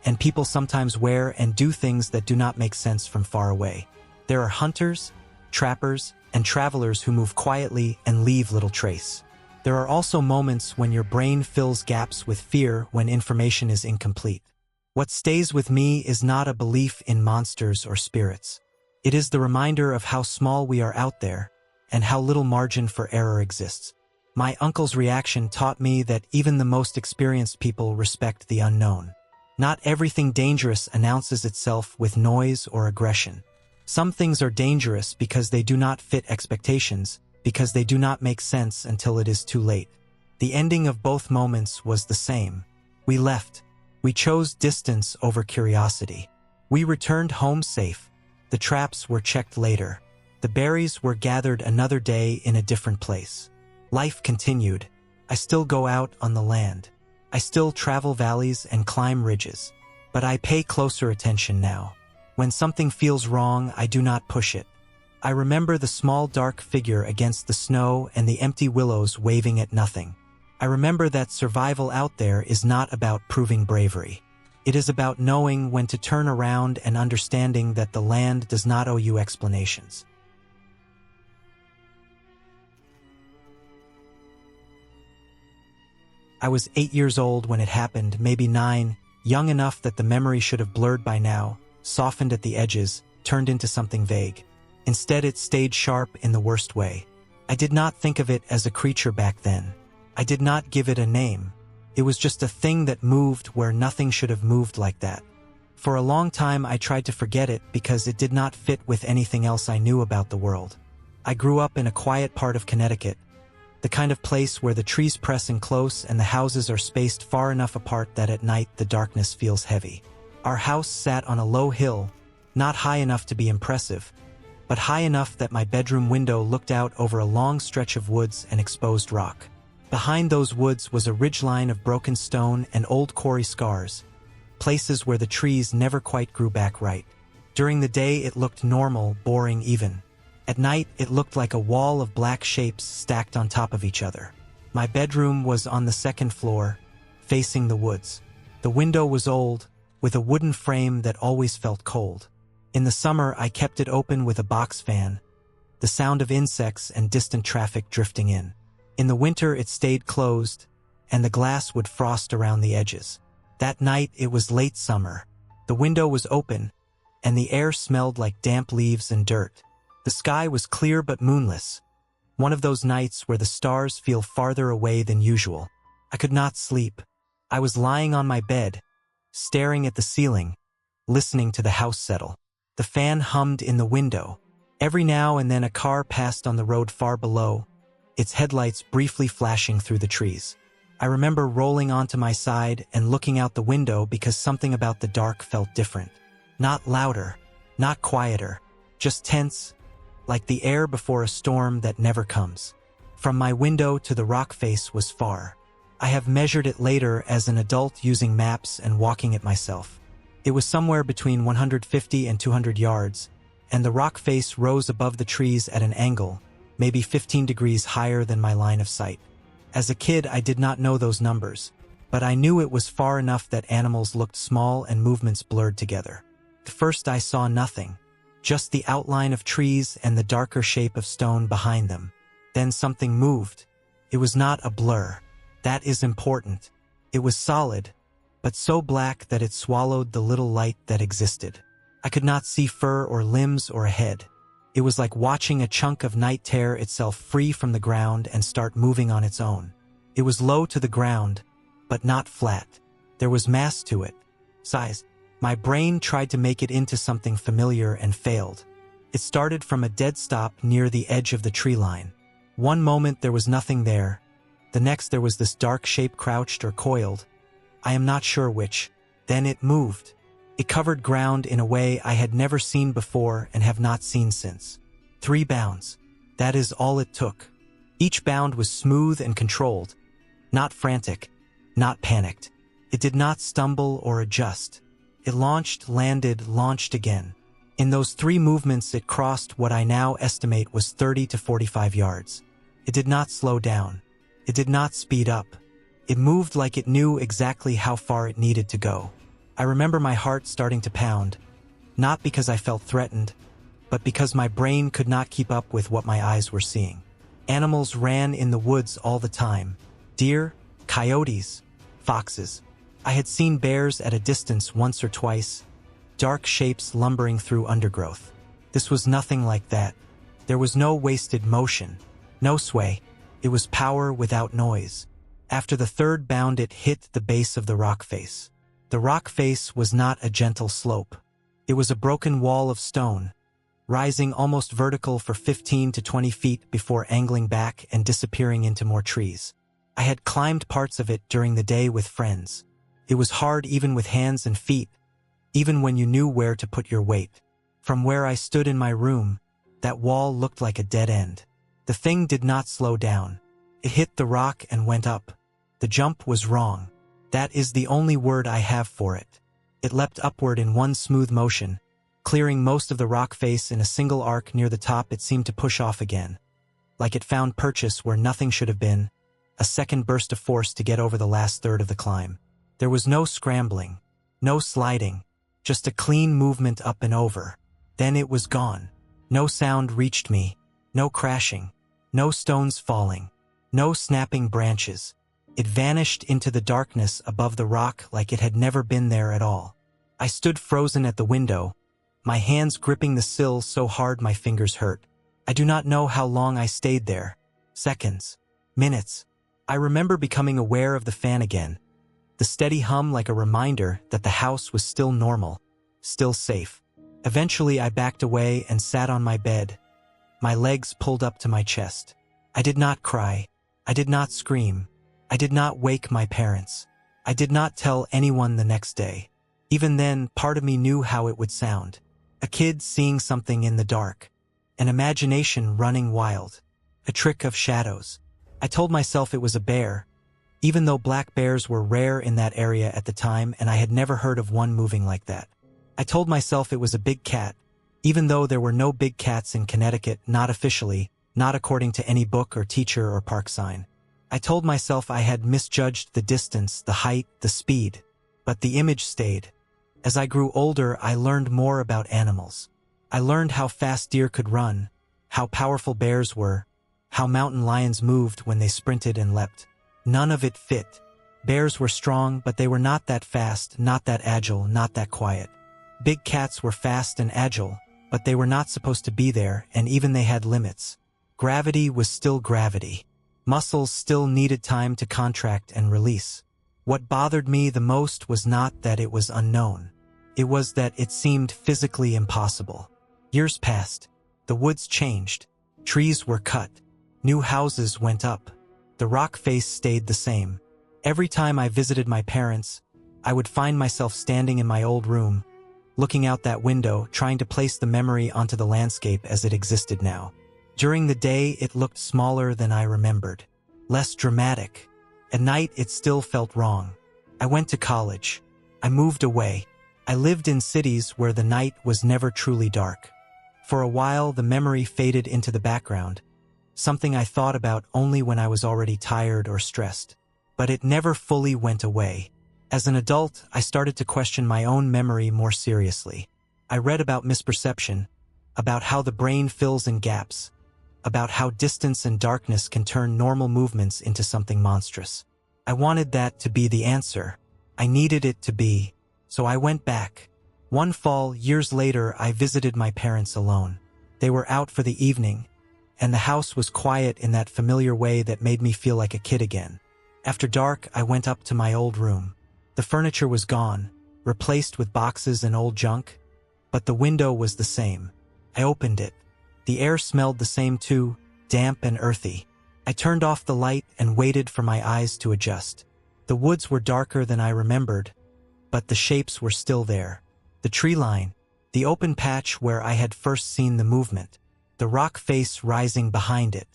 and people sometimes wear and do things that do not make sense from far away. There are hunters, trappers, and travelers who move quietly and leave little trace. There are also moments when your brain fills gaps with fear when information is incomplete. What stays with me is not a belief in monsters or spirits. It is the reminder of how small we are out there and how little margin for error exists. My uncle's reaction taught me that even the most experienced people respect the unknown. Not everything dangerous announces itself with noise or aggression. Some things are dangerous because they do not fit expectations, because they do not make sense until it is too late. The ending of both moments was the same. We left. We chose distance over curiosity. We returned home safe. The traps were checked later. The berries were gathered another day in a different place. Life continued. I still go out on the land. I still travel valleys and climb ridges. But I pay closer attention now. When something feels wrong, I do not push it. I remember the small dark figure against the snow and the empty willows waving at nothing. I remember that survival out there is not about proving bravery. It is about knowing when to turn around and understanding that the land does not owe you explanations. I was 8 years old when it happened, maybe 9, young enough that the memory should have blurred by now, softened at the edges, turned into something vague. Instead, it stayed sharp in the worst way. I did not think of it as a creature back then. I did not give it a name. It was just a thing that moved where nothing should have moved like that. For a long time, I tried to forget it because it did not fit with anything else I knew about the world. I grew up in a quiet part of Connecticut, the kind of place where the trees press in close and the houses are spaced far enough apart that at night the darkness feels heavy. Our house sat on a low hill, not high enough to be impressive, but high enough that my bedroom window looked out over a long stretch of woods and exposed rock. Behind those woods was a ridgeline of broken stone and old quarry scars, places where the trees never quite grew back right. During the day it looked normal, boring even. At night, it looked like a wall of black shapes stacked on top of each other. My bedroom was on the second floor, facing the woods. The window was old, with a wooden frame that always felt cold. In the summer, I kept it open with a box fan, the sound of insects and distant traffic drifting in. In the winter, it stayed closed, and the glass would frost around the edges. That night, it was late summer. The window was open, and the air smelled like damp leaves and dirt. The sky was clear but moonless, one of those nights where the stars feel farther away than usual. I could not sleep. I was lying on my bed, staring at the ceiling, listening to the house settle. The fan hummed in the window. Every now and then a car passed on the road far below, its headlights briefly flashing through the trees. I remember rolling onto my side and looking out the window because something about the dark felt different. Not louder, not quieter, just tense, like the air before a storm that never comes. From my window to the rock face was far. I have measured it later as an adult using maps and walking it myself. It was somewhere between 150 and 200 yards, and the rock face rose above the trees at an angle, maybe 15 degrees higher than my line of sight. As a kid, I did not know those numbers, but I knew it was far enough that animals looked small and movements blurred together. At first I saw nothing. Just the outline of trees and the darker shape of stone behind them. Then something moved. It was not a blur. That is important. It was solid, but so black that it swallowed the little light that existed. I could not see fur or limbs or a head. It was like watching a chunk of night tear itself free from the ground and start moving on its own. It was low to the ground, but not flat. There was mass to it. Size. My brain tried to make it into something familiar and failed. It started from a dead stop near the edge of the tree line. One moment there was nothing there. The next there was this dark shape crouched or coiled. I am not sure which. Then it moved. It covered ground in a way I had never seen before and have not seen since. 3 bounds. That is all it took. Each bound was smooth and controlled. Not frantic. Not panicked. It did not stumble or adjust. It launched, landed, launched again. In those 3 movements it crossed what I now estimate was 30 to 45 yards. It did not slow down. It did not speed up. It moved like it knew exactly how far it needed to go. I remember my heart starting to pound, not because I felt threatened, but because my brain could not keep up with what my eyes were seeing. Animals ran in the woods all the time. Deer, coyotes, foxes. I had seen bears at a distance once or twice, dark shapes lumbering through undergrowth. This was nothing like that. There was no wasted motion, no sway. It was power without noise. After the 3rd bound it hit the base of the rock face. The rock face was not a gentle slope. It was a broken wall of stone, rising almost vertical for 15 to 20 feet before angling back and disappearing into more trees. I had climbed parts of it during the day with friends. It was hard even with hands and feet, even when you knew where to put your weight. From where I stood in my room, that wall looked like a dead end. The thing did not slow down. It hit the rock and went up. The jump was wrong. That is the only word I have for it. It leapt upward in one smooth motion, clearing most of the rock face in a single arc. Near the top it seemed to push off again, like it found purchase where nothing should have been, a second burst of force to get over the last third of the climb. There was no scrambling, No sliding, just a clean movement up and over. Then it was gone. No sound reached me, no crashing, no stones falling, no snapping branches. It vanished into the darkness above the rock like it had never been there at all. I stood frozen at the window, my hands gripping the sill so hard my fingers hurt. I do not know how long I stayed there. Seconds. Minutes. I remember becoming aware of the fan again. The steady hum like a reminder that the house was still normal, still safe. Eventually I backed away and sat on my bed, my legs pulled up to my chest. I did not cry. I did not scream. I did not wake my parents. I did not tell anyone the next day. Even then, part of me knew how it would sound. A kid seeing something in the dark. An imagination running wild. A trick of shadows. I told myself it was a bear, even though black bears were rare in that area at the time and I had never heard of one moving like that. I told myself it was a big cat, even though there were no big cats in Connecticut, not officially, not according to any book or teacher or park sign. I told myself I had misjudged the distance, the height, the speed, but the image stayed. As I grew older, I learned more about animals. I learned how fast deer could run, how powerful bears were, how mountain lions moved when they sprinted and leapt. None of it fit. Bears were strong, but they were not that fast, not that agile, not that quiet. Big cats were fast and agile, but they were not supposed to be there, and even they had limits. Gravity was still gravity. Muscles still needed time to contract and release. What bothered me the most was not that it was unknown. It was that it seemed physically impossible. Years passed. The woods changed. Trees were cut. New houses went up. The rock face stayed the same. Every time I visited my parents, I would find myself standing in my old room, looking out that window, trying to place the memory onto the landscape as it existed now. During the day, it looked smaller than I remembered, less dramatic. At night, it still felt wrong. I went to college. I moved away. I lived in cities where the night was never truly dark. For a while, the memory faded into the background, something I thought about only when I was already tired or stressed. But it never fully went away. As an adult, I started to question my own memory more seriously. I read about misperception, about how the brain fills in gaps, about how distance and darkness can turn normal movements into something monstrous. I wanted that to be the answer. I needed it to be. So I went back. One fall, years later, I visited my parents alone. They were out for the evening, and the house was quiet in that familiar way that made me feel like a kid again. After dark, I went up to my old room. The furniture was gone, replaced with boxes and old junk, but the window was the same. I opened it. The air smelled the same too, damp and earthy. I turned off the light and waited for my eyes to adjust. The woods were darker than I remembered, but the shapes were still there. The tree line, the open patch where I had first seen the movement, the rock face rising behind it.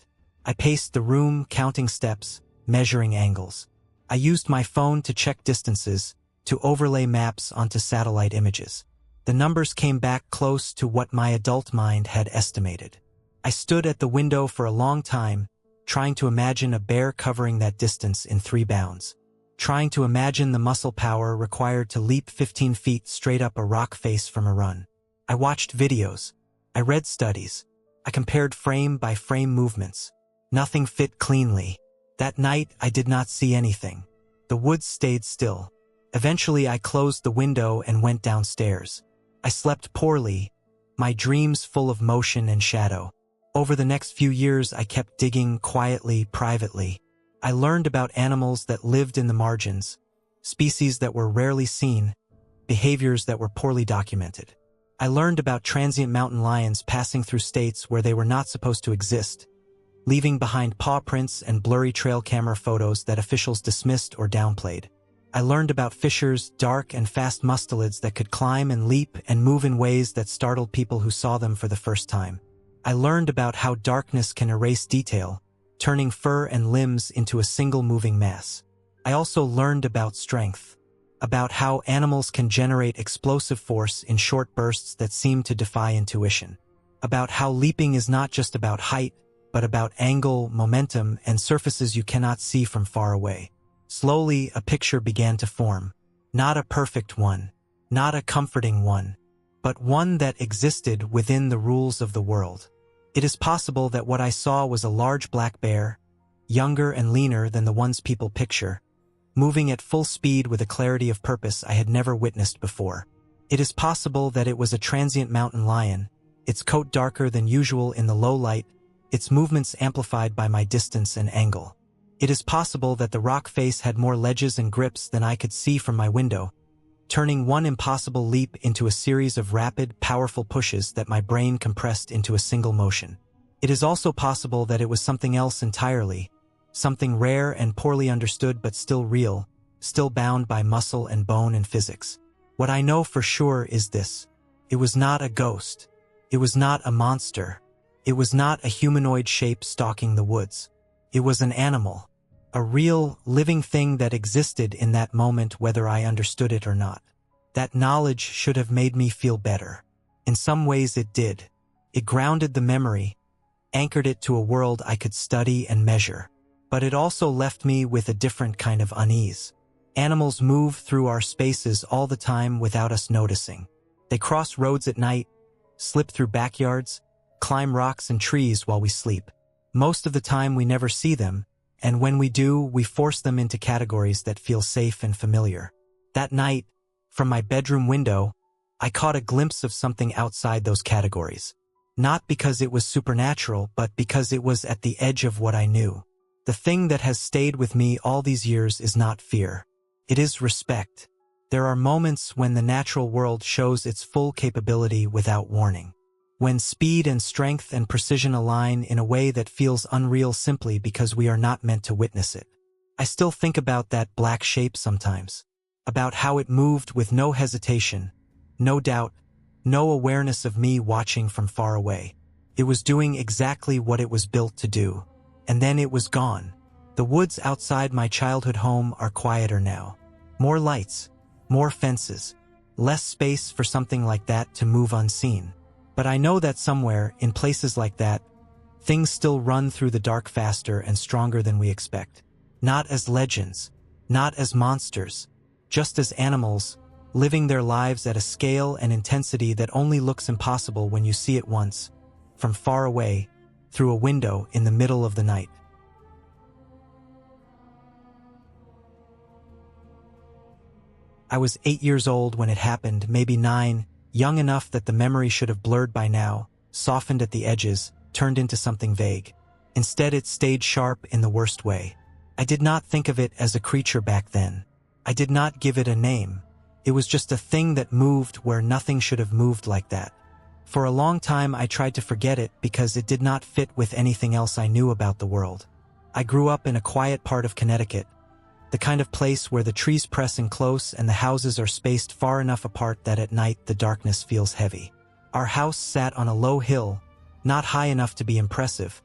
I paced the room, counting steps, measuring angles. I used my phone to check distances, to overlay maps onto satellite images. The numbers came back close to what my adult mind had estimated. I stood at the window for a long time, trying to imagine a bear covering that distance in 3 bounds. Trying to imagine the muscle power required to leap 15 feet straight up a rock face from a run. I watched videos. I read studies. I compared frame by frame movements. Nothing fit cleanly. That night, I did not see anything. The woods stayed still. Eventually, I closed the window and went downstairs. I slept poorly, my dreams full of motion and shadow. Over the next few years, I kept digging quietly, privately. I learned about animals that lived in the margins, species that were rarely seen, behaviors that were poorly documented. I learned about transient mountain lions passing through states where they were not supposed to exist, leaving behind paw prints and blurry trail camera photos that officials dismissed or downplayed. I learned about fishers, dark and fast mustelids that could climb and leap and move in ways that startled people who saw them for the first time. I learned about how darkness can erase detail, turning fur and limbs into a single moving mass. I also learned about strength, about how animals can generate explosive force in short bursts that seem to defy intuition, about how leaping is not just about height, but about angle, momentum, and surfaces you cannot see from far away. Slowly, a picture began to form. Not a perfect one, Not a comforting one, but one that existed within the rules of the world. It is possible that what I saw was a large black bear, younger and leaner than the ones people picture, moving at full speed with a clarity of purpose I had never witnessed before. It is possible that it was a transient mountain lion, its coat darker than usual in the low light, its movements amplified by my distance and angle. It is possible that the rock face had more ledges and grips than I could see from my window, turning one impossible leap into a series of rapid, powerful pushes that my brain compressed into a single motion. It is also possible that it was something else entirely, something rare and poorly understood but still real, still bound by muscle and bone and physics. What I know for sure is this: it was not a ghost. It was not a monster. It was not a humanoid shape stalking the woods. It was an animal. A real, living thing that existed in that moment whether I understood it or not. That knowledge should have made me feel better. In some ways it did. It grounded the memory, anchored it to a world I could study and measure. But it also left me with a different kind of unease. Animals move through our spaces all the time without us noticing. They cross roads at night, slip through backyards, climb rocks and trees while we sleep. Most of the time we never see them, and when we do, we force them into categories that feel safe and familiar. That night, from my bedroom window, I caught a glimpse of something outside those categories. Not because it was supernatural, but because it was at the edge of what I knew. The thing that has stayed with me all these years is not fear. It is respect. There are moments when the natural world shows its full capability without warning. When speed and strength and precision align in a way that feels unreal simply because we are not meant to witness it. I still think about that black shape sometimes. About how it moved with no hesitation, no doubt, no awareness of me watching from far away. It was doing exactly what it was built to do. And then it was gone. The woods outside my childhood home are quieter now. More lights, more fences, less space for something like that to move unseen. But I know that somewhere, in places like that, things still run through the dark faster and stronger than we expect. Not as legends, not as monsters, just as animals, living their lives at a scale and intensity that only looks impossible when you see it once, from far away, through a window in the middle of the night. I was 8 years old when it happened, maybe 9, young enough that the memory should have blurred by now, softened at the edges, turned into something vague. Instead, it stayed sharp in the worst way. I did not think of it as a creature back then. I did not give it a name. It was just a thing that moved where nothing should have moved like that. For a long time, I tried to forget it because it did not fit with anything else I knew about the world. I grew up in a quiet part of Connecticut, the kind of place where the trees press in close and the houses are spaced far enough apart that at night the darkness feels heavy. Our house sat on a low hill, not high enough to be impressive,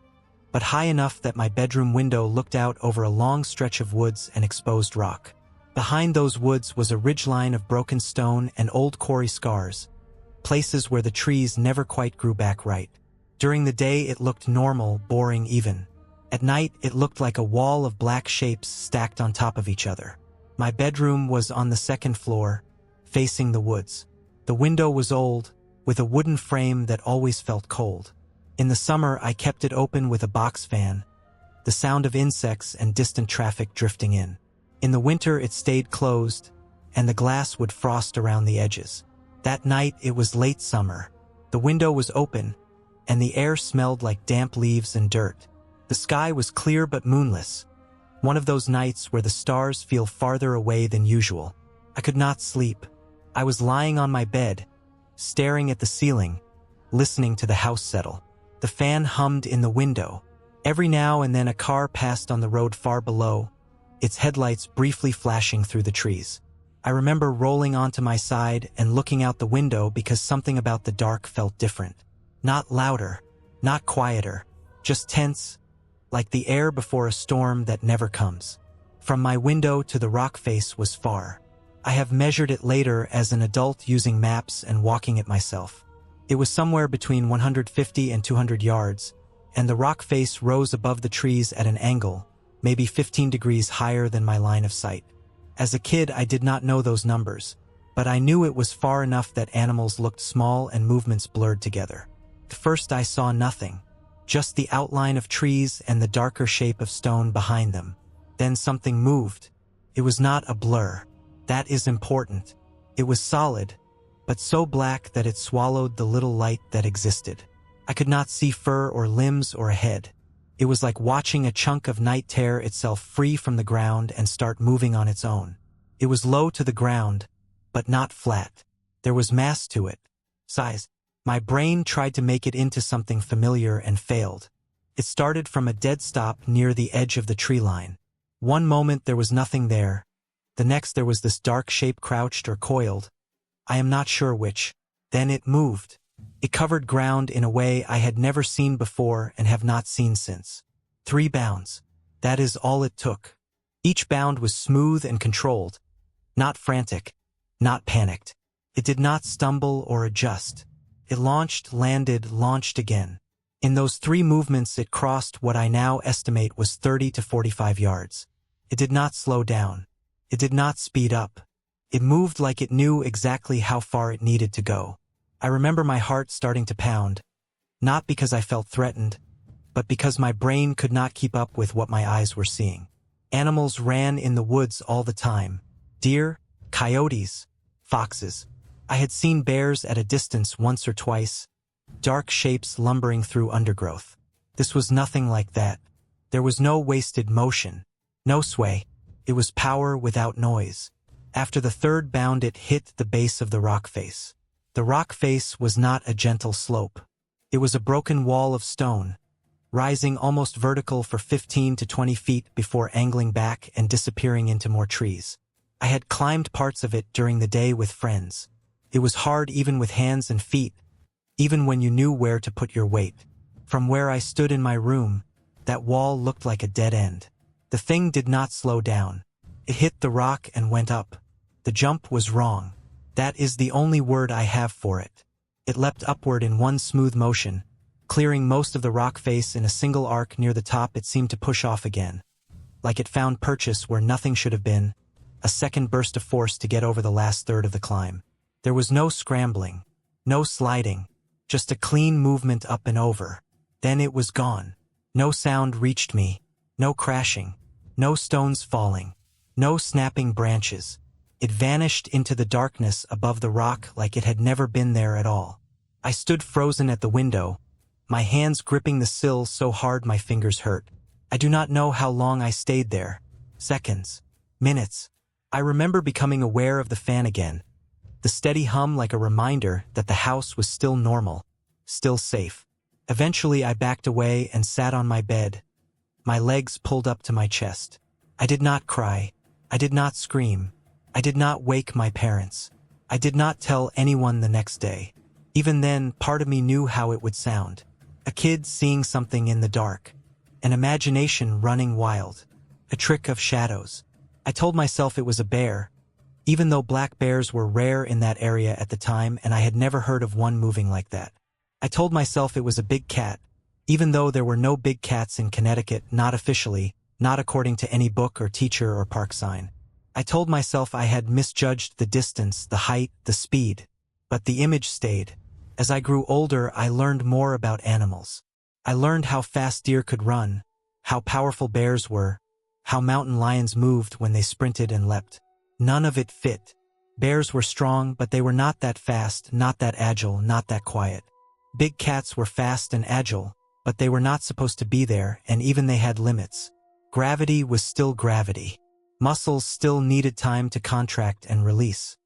but high enough that my bedroom window looked out over a long stretch of woods and exposed rock. Behind those woods was a ridgeline of broken stone and old quarry scars, places where the trees never quite grew back right. During the day it looked normal, boring even. At night, it looked like a wall of black shapes stacked on top of each other. My bedroom was on the second floor, facing the woods. The window was old, with a wooden frame that always felt cold. In the summer, I kept it open with a box fan, the sound of insects and distant traffic drifting in. In the winter, it stayed closed, and the glass would frost around the edges. That night, it was late summer. The window was open, and the air smelled like damp leaves and dirt. The sky was clear but moonless, one of those nights where the stars feel farther away than usual. I could not sleep. I was lying on my bed, staring at the ceiling, listening to the house settle. The fan hummed in the window. Every now and then a car passed on the road far below, its headlights briefly flashing through the trees. I remember rolling onto my side and looking out the window because something about the dark felt different. Not louder, not quieter, just tense, like the air before a storm that never comes. From my window to the rock face was far. I have measured it later as an adult using maps and walking it myself. It was somewhere between 150 and 200 yards, and the rock face rose above the trees at an angle, maybe 15 degrees higher than my line of sight. As a kid, I did not know those numbers, but I knew it was far enough that animals looked small and movements blurred together. At first I saw nothing, just the outline of trees and the darker shape of stone behind them. Then something moved. It was not a blur. That is important. It was solid, but so black that it swallowed the little light that existed. I could not see fur or limbs or a head. It was like watching a chunk of night tear itself free from the ground and start moving on its own. It was low to the ground, but not flat. There was mass to it. Size. My brain tried to make it into something familiar and failed. It started from a dead stop near the edge of the tree line. One moment there was nothing there. The next there was this dark shape crouched or coiled. I am not sure which. Then it moved. It covered ground in a way I had never seen before and have not seen since. 3 bounds. That is all it took. Each bound was smooth and controlled. Not frantic. Not panicked. It did not stumble or adjust. It launched, landed, launched again. In those 3 movements it crossed what I now estimate was 30 to 45 yards. It did not slow down. It did not speed up. It moved like it knew exactly how far it needed to go. I remember my heart starting to pound, not because I felt threatened, but because my brain could not keep up with what my eyes were seeing. Animals ran in the woods all the time. Deer, coyotes, foxes. I had seen bears at a distance once or twice, dark shapes lumbering through undergrowth. This was nothing like that. There was no wasted motion, no sway. It was power without noise. After the 3rd bound it hit the base of the rock face. The rock face was not a gentle slope. It was a broken wall of stone, rising almost vertical for 15 to 20 feet before angling back and disappearing into more trees. I had climbed parts of it during the day with friends. It was hard even with hands and feet, even when you knew where to put your weight. From where I stood in my room, that wall looked like a dead end. The thing did not slow down. It hit the rock and went up. The jump was wrong. That is the only word I have for it. It leapt upward in one smooth motion, clearing most of the rock face in a single arc. Near the top it seemed to push off again, like it found purchase where nothing should have been, a second burst of force to get over the last third of the climb. There was no scrambling, no sliding, just a clean movement up and over. Then it was gone. No sound reached me, no crashing, no stones falling, no snapping branches. It vanished into the darkness above the rock like it had never been there at all. I stood frozen at the window, my hands gripping the sill so hard my fingers hurt. I do not know how long I stayed there. Seconds. Minutes. I remember becoming aware of the fan again. The steady hum like a reminder that the house was still normal, still safe. Eventually I backed away and sat on my bed, my legs pulled up to my chest. I did not cry. I did not scream. I did not wake my parents. I did not tell anyone the next day. Even then, part of me knew how it would sound. A kid seeing something in the dark. An imagination running wild. A trick of shadows. I told myself it was a bear, even though black bears were rare in that area at the time and I had never heard of one moving like that. I told myself it was a big cat, even though there were no big cats in Connecticut, not officially, not according to any book or teacher or park sign. I told myself I had misjudged the distance, the height, the speed. But the image stayed. As I grew older, I learned more about animals. I learned how fast deer could run, how powerful bears were, how mountain lions moved when they sprinted and leapt. None of it fit. Bears were strong, but they were not that fast, not that agile, not that quiet. Big cats were fast and agile, but they were not supposed to be there, and even they had limits. Gravity was still gravity. Muscles still needed time to contract and release.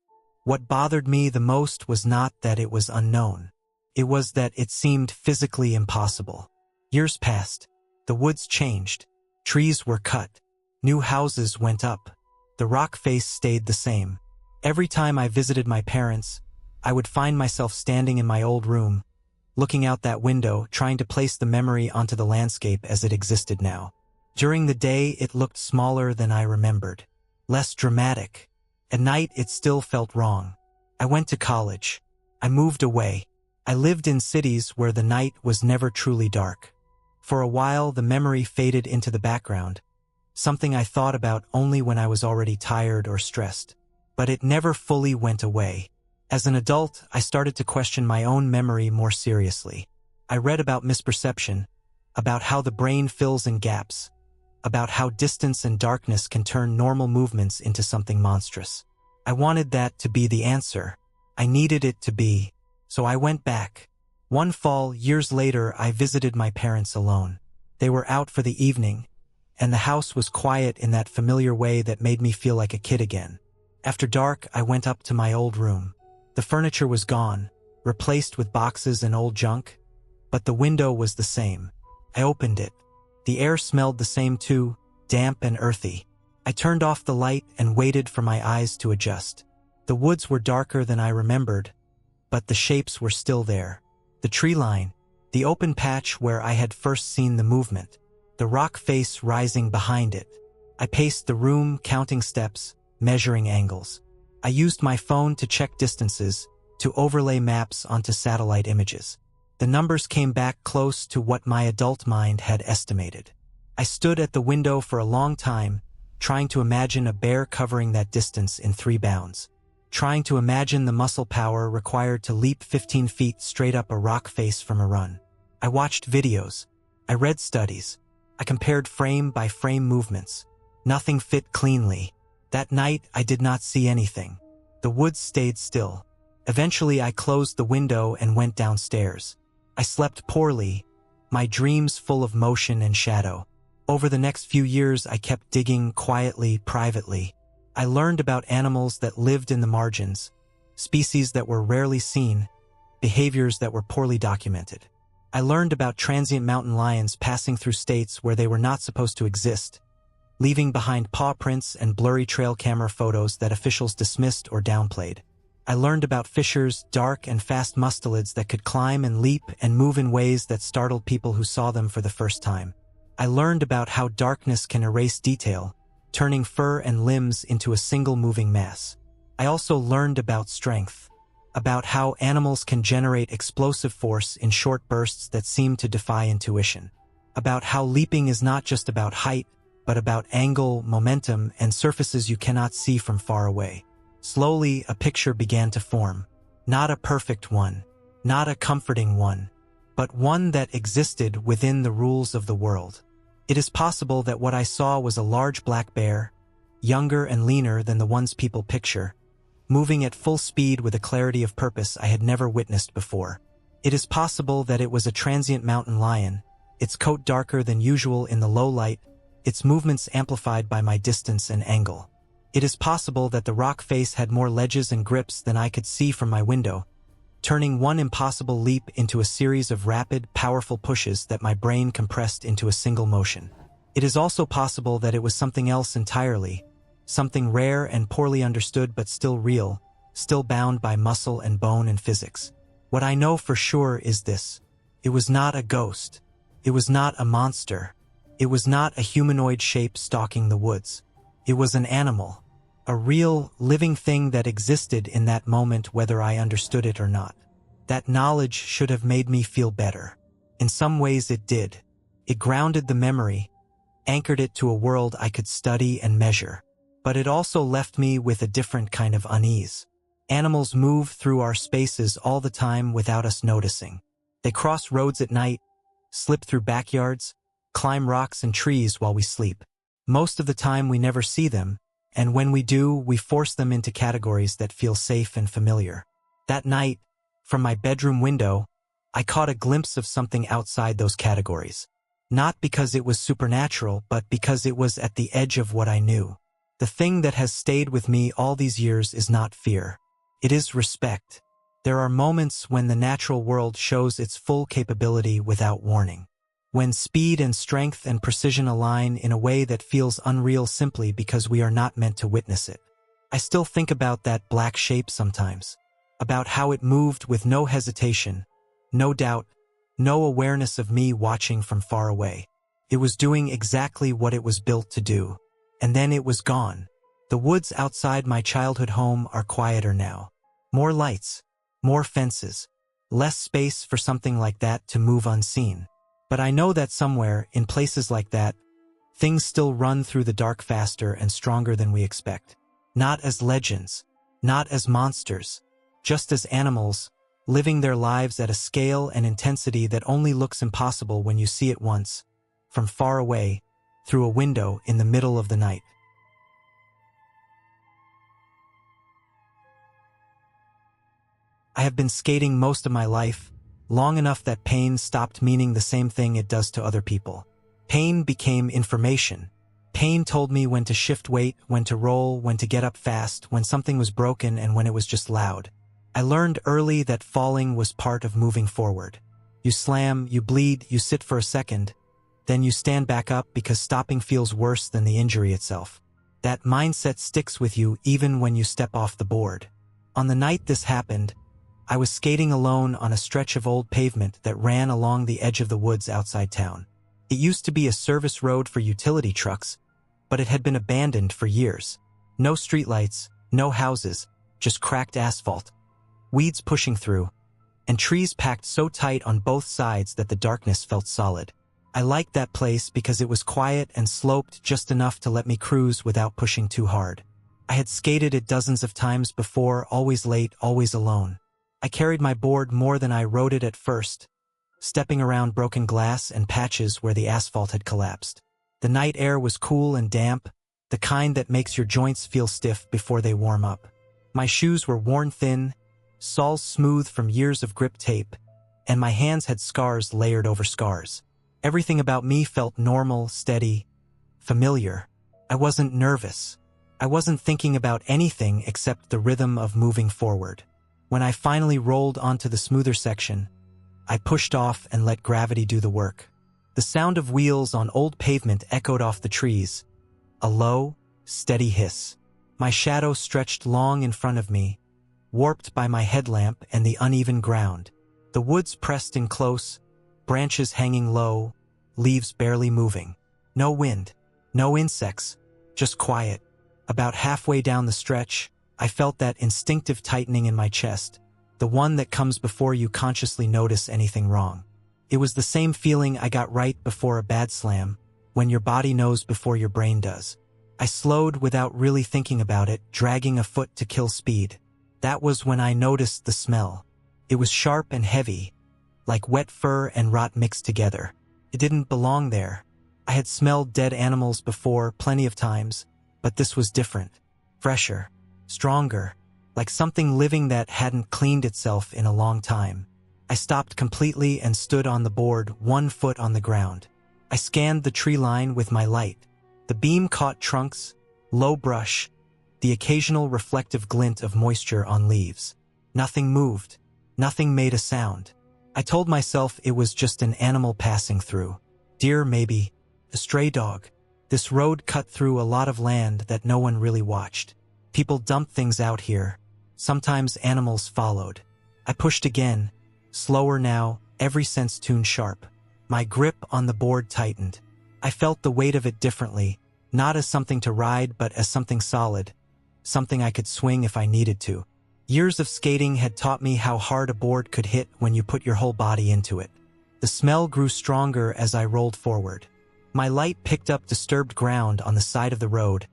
What bothered me the most was not that it was unknown. It was that it seemed physically impossible. Years passed. The woods changed. Trees were cut. New houses went up. The rock face stayed the same. Every time I visited my parents, I would find myself standing in my old room, looking out that window, trying to place the memory onto the landscape as it existed now. During the day, it looked smaller than I remembered, less dramatic. At night, it still felt wrong. I went to college. I moved away. I lived in cities where the night was never truly dark. For a while, the memory faded into the background, something I thought about only when I was already tired or stressed. but it never fully went away. As an adult, I started to question my own memory more seriously. I read about misperception, about how the brain fills in gaps, about how distance and darkness can turn normal movements into something monstrous. I wanted that to be the answer. I needed it to be. So I went back. One fall, years later, I visited my parents alone. They were out for the evening, and the house was quiet in that familiar way that made me feel like a kid again. After dark, I went up to my old room. The furniture was gone, replaced with boxes and old junk, but the window was the same. I opened it. The air smelled the same too, damp and earthy. I turned off the light and waited for my eyes to adjust. The woods were darker than I remembered, but the shapes were still there. The tree line, the open patch where I had first seen the movement, the rock face rising behind it. I paced the room, counting steps, measuring angles. I used my phone to check distances, to overlay maps onto satellite images. The numbers came back close to what my adult mind had estimated. I stood at the window for a long time, trying to imagine a bear covering that distance in 3 bounds. Trying to imagine the muscle power required to leap 15 feet straight up a rock face from a run. I watched videos. I read studies. I compared frame-by-frame movements. Nothing fit cleanly. That night, I did not see anything. The woods stayed still. Eventually, I closed the window and went downstairs. I slept poorly, my dreams full of motion and shadow. Over the next few years, I kept digging quietly, privately. I learned about animals that lived in the margins, species that were rarely seen, behaviors that were poorly documented. I learned about transient mountain lions passing through states where they were not supposed to exist, leaving behind paw prints and blurry trail camera photos that officials dismissed or downplayed. I learned about fishers, dark and fast mustelids that could climb and leap and move in ways that startled people who saw them for the first time. I learned about how darkness can erase detail, turning fur and limbs into a single moving mass. I also learned about strength, about how animals can generate explosive force in short bursts that seem to defy intuition, about how leaping is not just about height, but about angle, momentum, and surfaces you cannot see from far away. Slowly, a picture began to form. Not a perfect one, not a comforting one, but one that existed within the rules of the world. It is possible that what I saw was a large black bear, younger and leaner than the ones people picture, moving at full speed with a clarity of purpose I had never witnessed before. It is possible that it was a transient mountain lion, its coat darker than usual in the low light, its movements amplified by my distance and angle. It is possible that the rock face had more ledges and grips than I could see from my window, turning one impossible leap into a series of rapid, powerful pushes that my brain compressed into a single motion. It is also possible that it was something else entirely, something rare and poorly understood but still real, still bound by muscle and bone and physics. What I know for sure is this: it was not a ghost. It was not a monster. It was not a humanoid shape stalking the woods. It was an animal, a real, living thing that existed in that moment whether I understood it or not. That knowledge should have made me feel better. In some ways it did. It grounded the memory, anchored it to a world I could study and measure. But it also left me with a different kind of unease. Animals move through our spaces all the time without us noticing. They cross roads at night, slip through backyards, climb rocks and trees while we sleep. Most of the time we never see them, and when we do, we force them into categories that feel safe and familiar. That night, from my bedroom window, I caught a glimpse of something outside those categories. Not because it was supernatural, but because it was at the edge of what I knew. The thing that has stayed with me all these years is not fear. It is respect. There are moments when the natural world shows its full capability without warning. When speed and strength and precision align in a way that feels unreal simply because we are not meant to witness it. I still think about that black shape sometimes, about how it moved with no hesitation, no doubt, no awareness of me watching from far away. It was doing exactly what it was built to do, and then it was gone. The woods outside my childhood home are quieter now. More lights, more fences, less space for something like that to move unseen. But I know that somewhere, in places like that, things still run through the dark faster and stronger than we expect. Not as legends, Not as monsters, just as animals, living their lives at a scale and intensity that only looks impossible when you see it once, from far away, through a window in the middle of the night. I have been skating most of my life, long enough that pain stopped meaning the same thing it does to other people. Pain became information. Pain told me when to shift weight, when to roll, when to get up fast, when something was broken and when it was just loud. I learned early that falling was part of moving forward. You slam, you bleed, you sit for a second, then you stand back up because stopping feels worse than the injury itself. That mindset sticks with you even when you step off the board. On the night this happened, I was skating alone on a stretch of old pavement that ran along the edge of the woods outside town. It used to be a service road for utility trucks, but it had been abandoned for years. No streetlights, no houses, just cracked asphalt, weeds pushing through, and trees packed so tight on both sides that the darkness felt solid. I liked that place because it was quiet and sloped just enough to let me cruise without pushing too hard. I had skated it dozens of times before, always late, always alone. I carried my board more than I rode it at first, stepping around broken glass and patches where the asphalt had collapsed. The night air was cool and damp, the kind that makes your joints feel stiff before they warm up. My shoes were worn thin, soles smooth from years of grip tape, and my hands had scars layered over scars. Everything about me felt normal, steady, familiar. I wasn't nervous. I wasn't thinking about anything except the rhythm of moving forward. When I finally rolled onto the smoother section, I pushed off and let gravity do the work. The sound of wheels on old pavement echoed off the trees, a low, steady hiss. My shadow stretched long in front of me, warped by my headlamp and the uneven ground. The woods pressed in close, branches hanging low, leaves barely moving. No wind, no insects, just quiet. About halfway down the stretch, I felt that instinctive tightening in my chest, the one that comes before you consciously notice anything wrong. It was the same feeling I got right before a bad slam, when your body knows before your brain does. I slowed without really thinking about it, dragging a foot to kill speed. That was when I noticed the smell. It was sharp and heavy, like wet fur and rot mixed together. It didn't belong there. I had smelled dead animals before, plenty of times, but this was different. Fresher, stronger, like something living that hadn't cleaned itself in a long time. I stopped completely and stood on the board, one foot on the ground. I scanned the tree line with my light. The beam caught trunks, low brush, the occasional reflective glint of moisture on leaves. Nothing moved. Nothing made a sound. I told myself it was just an animal passing through. Deer, maybe. A stray dog. This road cut through a lot of land that no one really watched. People dumped things out here. Sometimes animals followed. I pushed again, slower now, every sense tuned sharp. My grip on the board tightened. I felt the weight of it differently, not as something to ride but as something solid, something I could swing if I needed to. Years of skating had taught me how hard a board could hit when you put your whole body into it. The smell grew stronger as I rolled forward. My light picked up disturbed ground on the side of the road.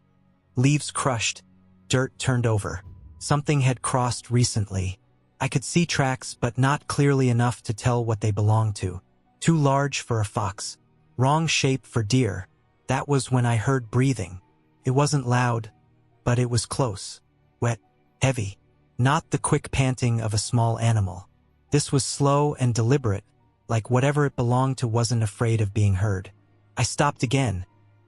Leaves crushed, dirt turned over. Something had crossed recently. I could see tracks, but not clearly enough to tell what they belonged to. Too large for a fox. Wrong shape for deer. That was when I heard breathing. It wasn't loud, but it was close. Wet, heavy. Not the quick panting of a small animal. This was slow and deliberate, like whatever it belonged to wasn't afraid of being heard. I stopped again,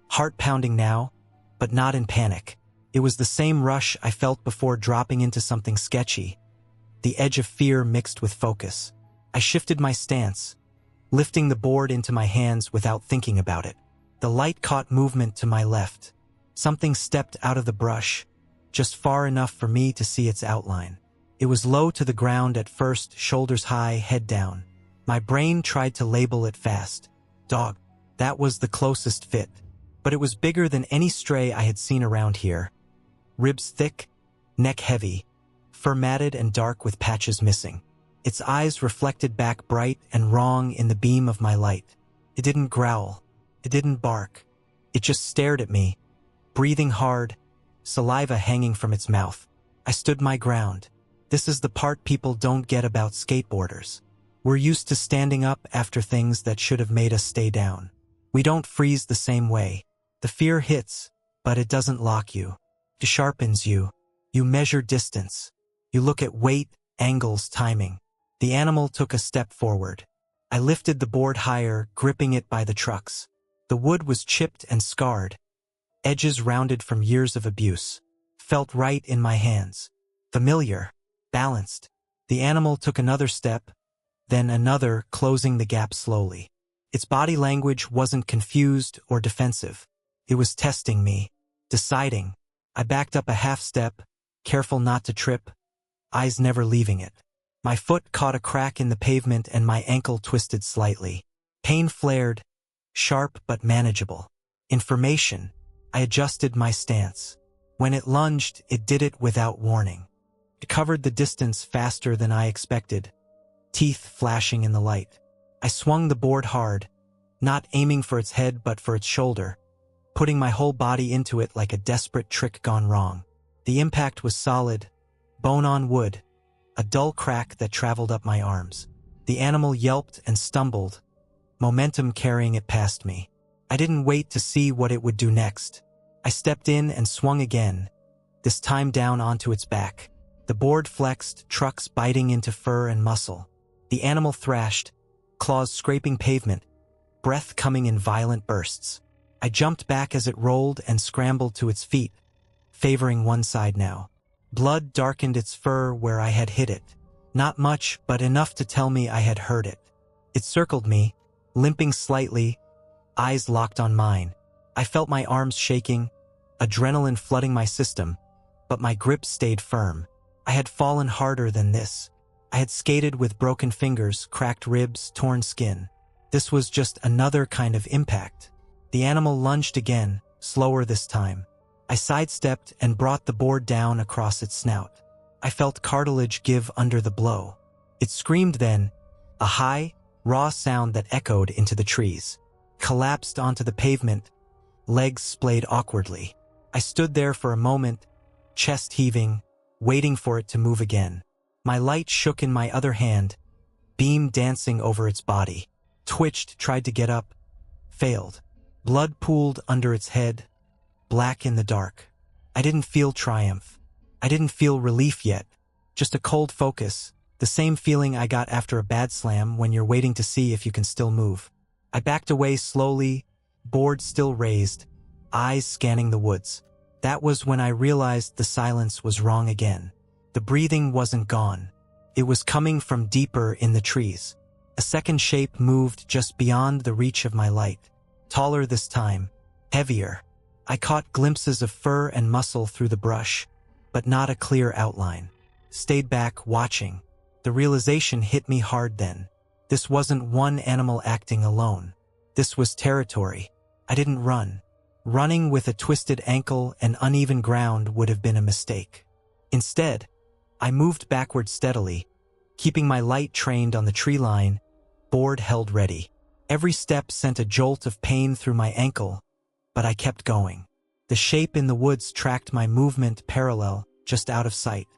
heart pounding now, but not in panic. It was the same rush I felt before dropping into something sketchy, the edge of fear mixed with focus. I shifted my stance, lifting the board into my hands without thinking about it. The light caught movement to my left. Something stepped out of the brush, just far enough for me to see its outline. It was low to the ground at first, shoulders high, head down. My brain tried to label it fast. Dog. That was the closest fit. But it was bigger than any stray I had seen around here. Ribs thick, neck heavy, fur matted and dark with patches missing. Its eyes reflected back bright and wrong in the beam of my light. It didn't growl. It didn't bark. It just stared at me, breathing hard, saliva hanging from its mouth. I stood my ground. This is the part people don't get about skateboarders. We're used to standing up after things that should have made us stay down. We don't freeze the same way. The fear hits, but it doesn't lock you. It sharpens you. You measure distance. You look at weight, angles, timing. The animal took a step forward. I lifted the board higher, gripping it by the trucks. The wood was chipped and scarred, edges rounded from years of abuse. Felt right in my hands. Familiar, balanced. The animal took another step, then another, closing the gap slowly. Its body language wasn't confused or defensive. It was testing me, deciding. I backed up a half step, careful not to trip, eyes never leaving it. My foot caught a crack in the pavement and my ankle twisted slightly. Pain flared, sharp but manageable. Information. I adjusted my stance. When it lunged, it did it without warning. It covered the distance faster than I expected, teeth flashing in the light. I swung the board hard, not aiming for its head but for its shoulder, putting my whole body into it like a desperate trick gone wrong. The impact was solid, bone on wood, a dull crack that traveled up my arms. The animal yelped and stumbled, momentum carrying it past me. I didn't wait to see what it would do next. I stepped in and swung again, this time down onto its back. The board flexed, trucks biting into fur and muscle. The animal thrashed, claws scraping pavement, breath coming in violent bursts. I jumped back as it rolled and scrambled to its feet, favoring one side now. Blood darkened its fur where I had hit it. Not much, but enough to tell me I had hurt it. It circled me, limping slightly, eyes locked on mine. I felt my arms shaking, adrenaline flooding my system, but my grip stayed firm. I had fallen harder than this. I had skated with broken fingers, cracked ribs, torn skin. This was just another kind of impact. The animal lunged again, slower this time. I sidestepped and brought the board down across its snout. I felt cartilage give under the blow. It screamed then, a high, raw sound that echoed into the trees. Collapsed onto the pavement, legs splayed awkwardly. I stood there for a moment, chest heaving, waiting for it to move again. My light shook in my other hand, beam dancing over its body. Twitched, tried to get up, failed. Blood pooled under its head, black in the dark. I didn't feel triumph. I didn't feel relief yet, just a cold focus, the same feeling I got after a bad slam when you're waiting to see if you can still move. I backed away slowly, board still raised, eyes scanning the woods. That was when I realized the silence was wrong again. The breathing wasn't gone. It was coming from deeper in the trees. A second shape moved just beyond the reach of my light. Taller this time, heavier. I caught glimpses of fur and muscle through the brush, but not a clear outline. Stayed back, watching. The realization hit me hard then. This wasn't one animal acting alone. This was territory. I didn't run. Running with a twisted ankle and uneven ground would have been a mistake. Instead, I moved backward steadily, keeping my light trained on the tree line, board held ready. Every step sent a jolt of pain through my ankle, but I kept going. The shape in the woods tracked my movement parallel, just out of sight.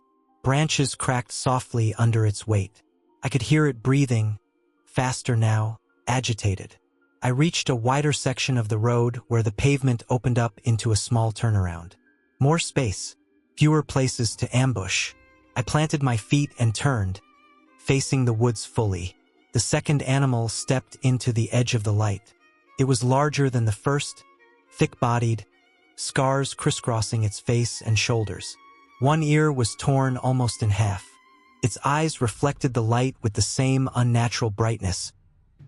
Branches cracked softly under its weight. I could hear it breathing, faster now, agitated. I reached a wider section of the road where the pavement opened up into a small turnaround. More space, fewer places to ambush. I planted my feet and turned, facing the woods fully. The second animal stepped into the edge of the light. It was larger than the first, thick-bodied, scars crisscrossing its face and shoulders. One ear was torn almost in half. Its eyes reflected the light with the same unnatural brightness.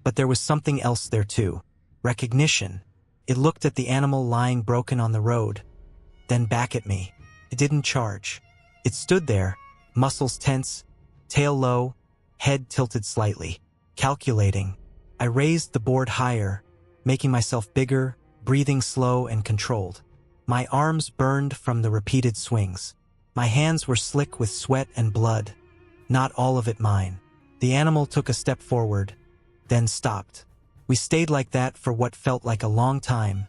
But there was something else there too. Recognition. It looked at the animal lying broken on the road, then back at me. It didn't charge. It stood there, muscles tense, tail low, head tilted slightly. Calculating. I raised the board higher, making myself bigger, breathing slow and controlled. My arms burned from the repeated swings. My hands were slick with sweat and blood, not all of it mine. The animal took a step forward, then stopped. We stayed like that for what felt like a long time,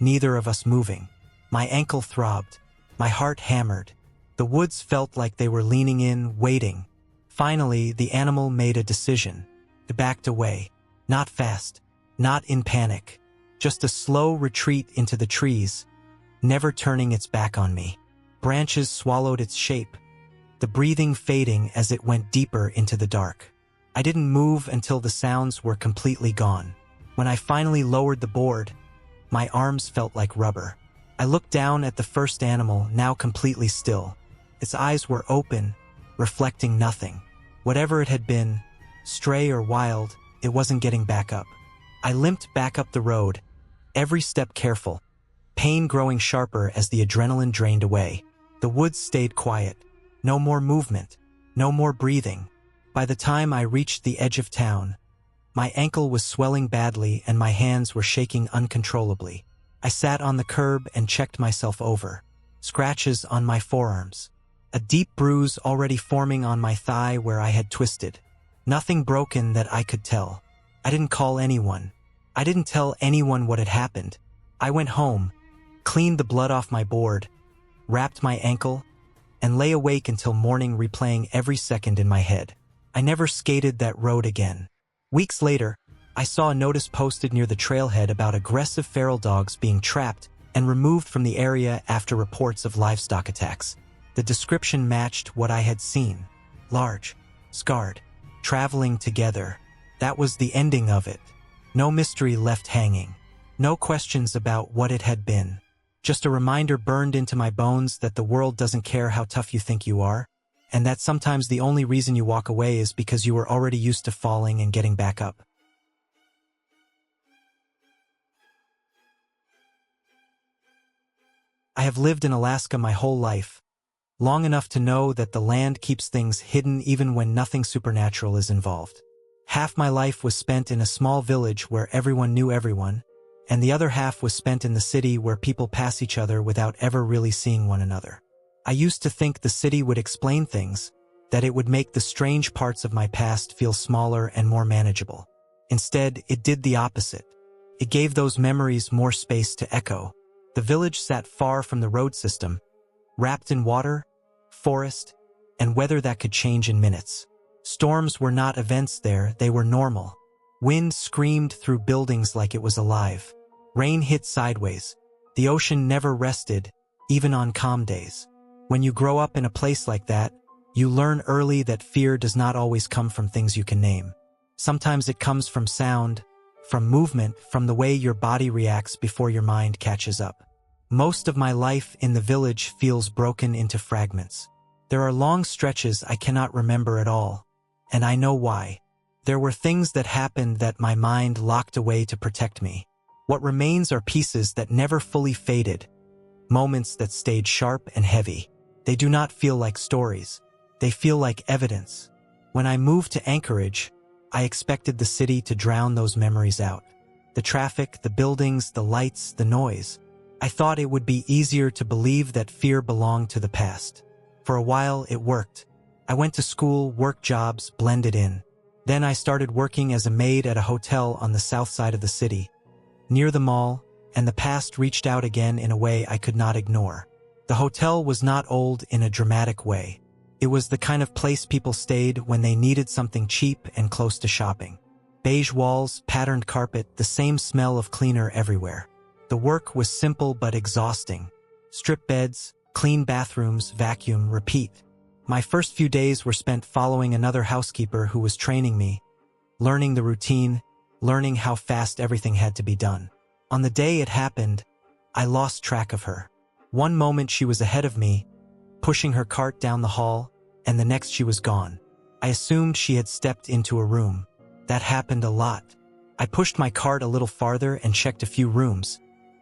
neither of us moving. My ankle throbbed. My heart hammered. The woods felt like they were leaning in, waiting. Finally, the animal made a decision. It backed away. Not fast, not in panic. Just a slow retreat into the trees, never turning its back on me. Branches swallowed its shape, the breathing fading as it went deeper into the dark. I didn't move until the sounds were completely gone. When I finally lowered the board, my arms felt like rubber. I looked down at the first animal, now completely still. Its eyes were open, reflecting nothing. Whatever it had been, stray or wild, it wasn't getting back up. I limped back up the road, every step careful, pain growing sharper as the adrenaline drained away. The woods stayed quiet. No more movement, no more breathing. By the time I reached the edge of town, my ankle was swelling badly and my hands were shaking uncontrollably. I sat on the curb and checked myself over. Scratches on my forearms. A deep bruise already forming on my thigh where I had twisted. Nothing broken that I could tell. I didn't call anyone. I didn't tell anyone what had happened. I went home, cleaned the blood off my board, wrapped my ankle, and lay awake until morning, replaying every second in my head. I never skated that road again. Weeks later, I saw a notice posted near the trailhead about aggressive feral dogs being trapped and removed from the area after reports of livestock attacks. The description matched what I had seen. Large, scarred, traveling together. That was the ending of it. No mystery left hanging. No questions about what it had been. Just a reminder burned into my bones that the world doesn't care how tough you think you are, and that sometimes the only reason you walk away is because you were already used to falling and getting back up. I have lived in Alaska my whole life, long enough to know that the land keeps things hidden even when nothing supernatural is involved. Half my life was spent in a small village where everyone knew everyone, and the other half was spent in the city where people pass each other without ever really seeing one another. I used to think the city would explain things, that it would make the strange parts of my past feel smaller and more manageable. Instead, it did the opposite. It gave those memories more space to echo. The village sat far from the road system, wrapped in water, forest, and weather that could change in minutes. Storms were not events there, they were normal. Wind screamed through buildings like it was alive. Rain hit sideways. The ocean never rested, even on calm days. When you grow up in a place like that, you learn early that fear does not always come from things you can name. Sometimes it comes from sound, from movement, from the way your body reacts before your mind catches up. Most of my life in the village feels broken into fragments. There are long stretches I cannot remember at all, and I know why. There were things that happened that my mind locked away to protect me. What remains are pieces that never fully faded, moments that stayed sharp and heavy. They do not feel like stories. They feel like evidence. When I moved to Anchorage, I expected the city to drown those memories out. The traffic, the buildings, the lights, the noise. I thought it would be easier to believe that fear belonged to the past. For a while, it worked. I went to school, worked jobs, blended in. Then I started working as a maid at a hotel on the south side of the city, near the mall, and the past reached out again in a way I could not ignore. The hotel was not old in a dramatic way. It was the kind of place people stayed when they needed something cheap and close to shopping. Beige walls, patterned carpet, the same smell of cleaner everywhere. The work was simple but exhausting. Strip beds, clean bathrooms, vacuum, repeat. My first few days were spent following another housekeeper who was training me, learning the routine, learning how fast everything had to be done. On the day it happened, I lost track of her. One moment she was ahead of me, pushing her cart down the hall, and the next she was gone. I assumed she had stepped into a room. That happened a lot. I pushed my cart a little farther and checked a few rooms,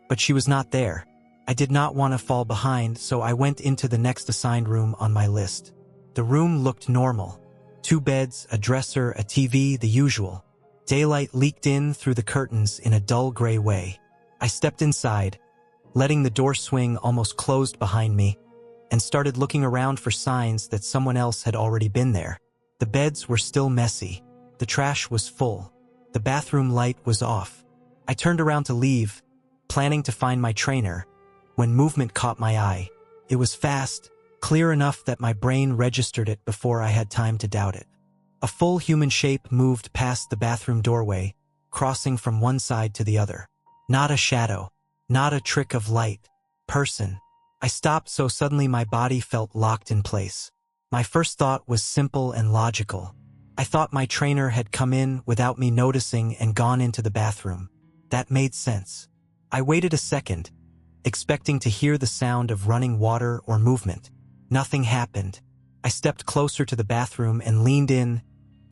but she was not there. I did not want to fall behind, so I went into the next assigned room on my list. The room looked normal. 2 beds, a dresser, a TV, the usual. Daylight leaked in through the curtains in a dull gray way. I stepped inside, letting the door swing almost closed behind me, and started looking around for signs that someone else had already been there. The beds were still messy. The trash was full. The bathroom light was off. I turned around to leave, planning to find my trainer, when movement caught my eye. It was fast, clear enough that my brain registered it before I had time to doubt it. A full human shape moved past the bathroom doorway, crossing from one side to the other. Not a shadow, not a trick of light. Person. I stopped so suddenly my body felt locked in place. My first thought was simple and logical. I thought my trainer had come in without me noticing and gone into the bathroom. That made sense. I waited a second, expecting to hear the sound of running water or movement. Nothing happened. I stepped closer to the bathroom and leaned in,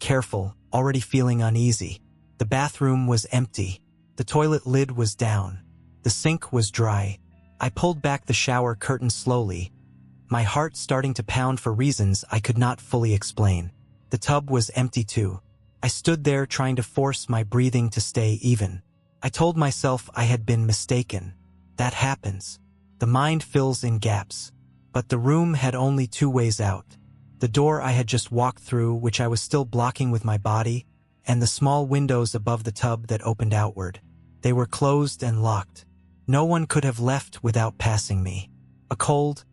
careful, already feeling uneasy. The bathroom was empty. The toilet lid was down. The sink was dry. I pulled back the shower curtain slowly, my heart starting to pound for reasons I could not fully explain. The tub was empty too. I stood there trying to force my breathing to stay even. I told myself I had been mistaken. That happens. The mind fills in gaps. But the room had only two ways out. The door I had just walked through, which I was still blocking with my body, and the small windows above the tub that opened outward. They were closed and locked. No one could have left without passing me. A cold,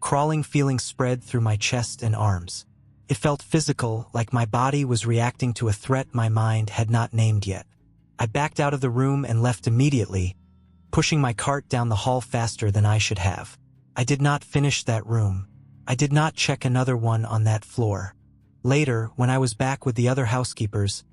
crawling feeling spread through my chest and arms. It felt physical, like my body was reacting to a threat my mind had not named yet. I backed out of the room and left immediately, pushing my cart down the hall faster than I should have. I did not finish that room. I did not check another one on that floor. Later, when I was back with the other housekeepers,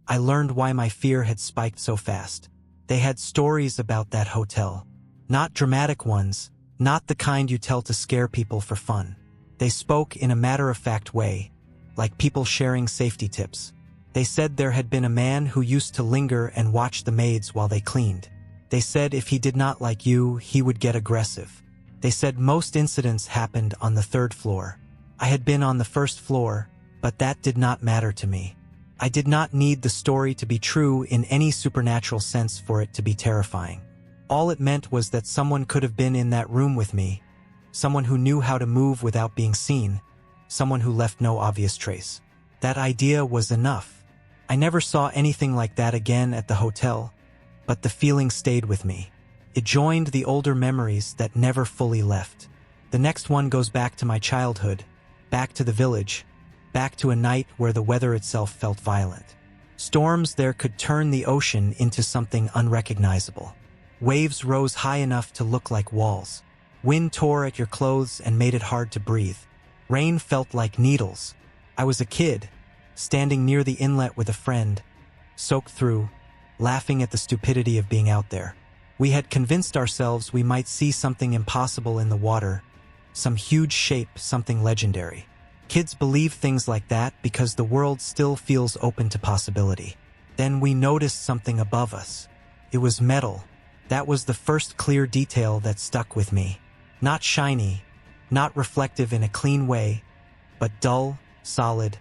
I learned why my fear had spiked so fast. They had stories about that hotel. Not dramatic ones, not the kind you tell to scare people for fun. They spoke in a matter-of-fact way, like people sharing safety tips. They said there had been a man who used to linger and watch the maids while they cleaned. They said if he did not like you, he would get aggressive. They said most incidents happened on the third floor. I had been on the first floor, but that did not matter to me. I did not need the story to be true in any supernatural sense for it to be terrifying. All it meant was that someone could have been in that room with me, someone who knew how to move without being seen, someone who left no obvious trace. That idea was enough. I never saw anything like that again at the hotel, but the feeling stayed with me. It joined the older memories that never fully left. The next one goes back to my childhood, back to the village, back to a night where the weather itself felt violent. Storms there could turn the ocean into something unrecognizable. Waves rose high enough to look like walls. Wind tore at your clothes and made it hard to breathe. Rain felt like needles. I was a kid, standing near the inlet with a friend, soaked through, laughing at the stupidity of being out there. We had convinced ourselves we might see something impossible in the water, some huge shape, something legendary. Kids believe things like that because the world still feels open to possibility. Then we noticed something above us. It was metal. That was the first clear detail that stuck with me. Not shiny, not reflective in a clean way, but dull, solid,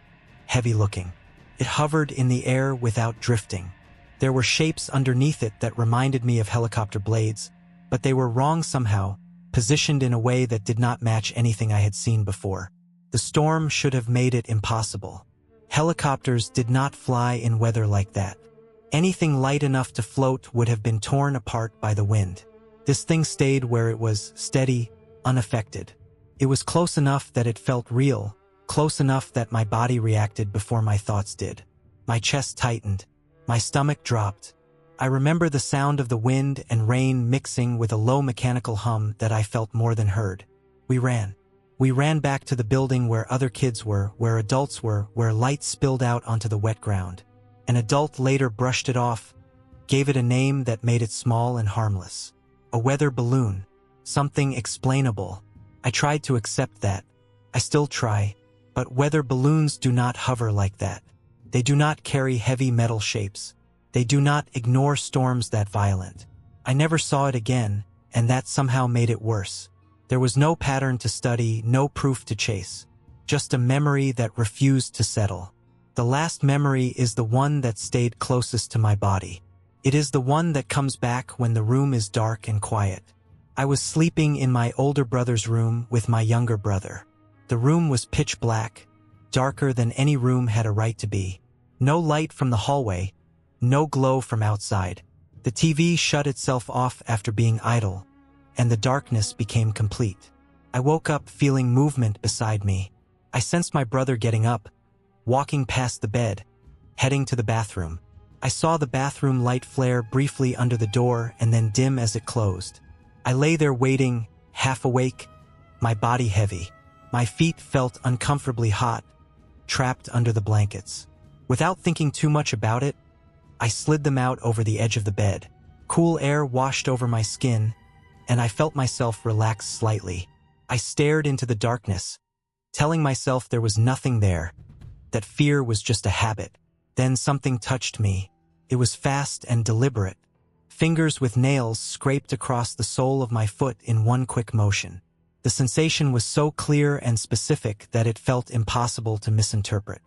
heavy-looking. It hovered in the air without drifting. There were shapes underneath it that reminded me of helicopter blades, but they were wrong somehow, positioned in a way that did not match anything I had seen before. The storm should have made it impossible. Helicopters did not fly in weather like that. Anything light enough to float would have been torn apart by the wind. This thing stayed where it was, steady, unaffected. It was close enough that it felt real, close enough that my body reacted before my thoughts did. My chest tightened. My stomach dropped. I remember the sound of the wind and rain mixing with a low mechanical hum that I felt more than heard. We ran. We ran back to the building where other kids were, where adults were, where light spilled out onto the wet ground. An adult later brushed it off, gave it a name that made it small and harmless. A weather balloon. Something explainable. I tried to accept that. I still try. But weather balloons do not hover like that. They do not carry heavy metal shapes. They do not ignore storms that violent. I never saw it again, and that somehow made it worse. There was no pattern to study, no proof to chase. Just a memory that refused to settle. The last memory is the one that stayed closest to my body. It is the one that comes back when the room is dark and quiet. I was sleeping in my older brother's room with my younger brother. The room was pitch black, darker than any room had a right to be. No light from the hallway, no glow from outside. The TV shut itself off after being idle, and the darkness became complete. I woke up feeling movement beside me. I sensed my brother getting up, walking past the bed, heading to the bathroom. I saw the bathroom light flare briefly under the door and then dim as it closed. I lay there waiting, half awake, my body heavy. My feet felt uncomfortably hot, trapped under the blankets. Without thinking too much about it, I slid them out over the edge of the bed. Cool air washed over my skin, and I felt myself relax slightly. I stared into the darkness, telling myself there was nothing there, that fear was just a habit. Then something touched me. It was fast and deliberate. Fingers with nails scraped across the sole of my foot in one quick motion. The sensation was so clear and specific that it felt impossible to misinterpret.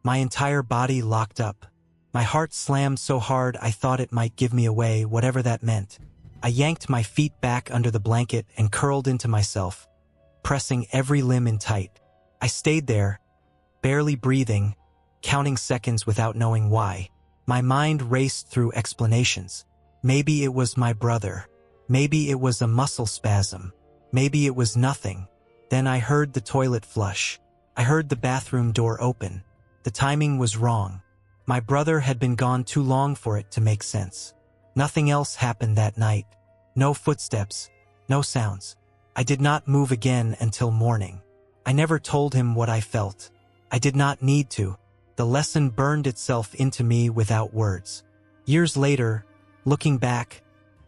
My entire body locked up. My heart slammed so hard I thought it might give me away, whatever that meant. I yanked my feet back under the blanket and curled into myself, pressing every limb in tight. I stayed there, barely breathing, counting seconds without knowing why. My mind raced through explanations. Maybe it was my brother. Maybe it was a muscle spasm. Maybe it was nothing. Then I heard the toilet flush. I heard the bathroom door open. The timing was wrong. My brother had been gone too long for it to make sense. Nothing else happened that night. No footsteps, no sounds. I did not move again until morning. I never told him what I felt. I did not need to. The lesson burned itself into me without words. Years later, looking back,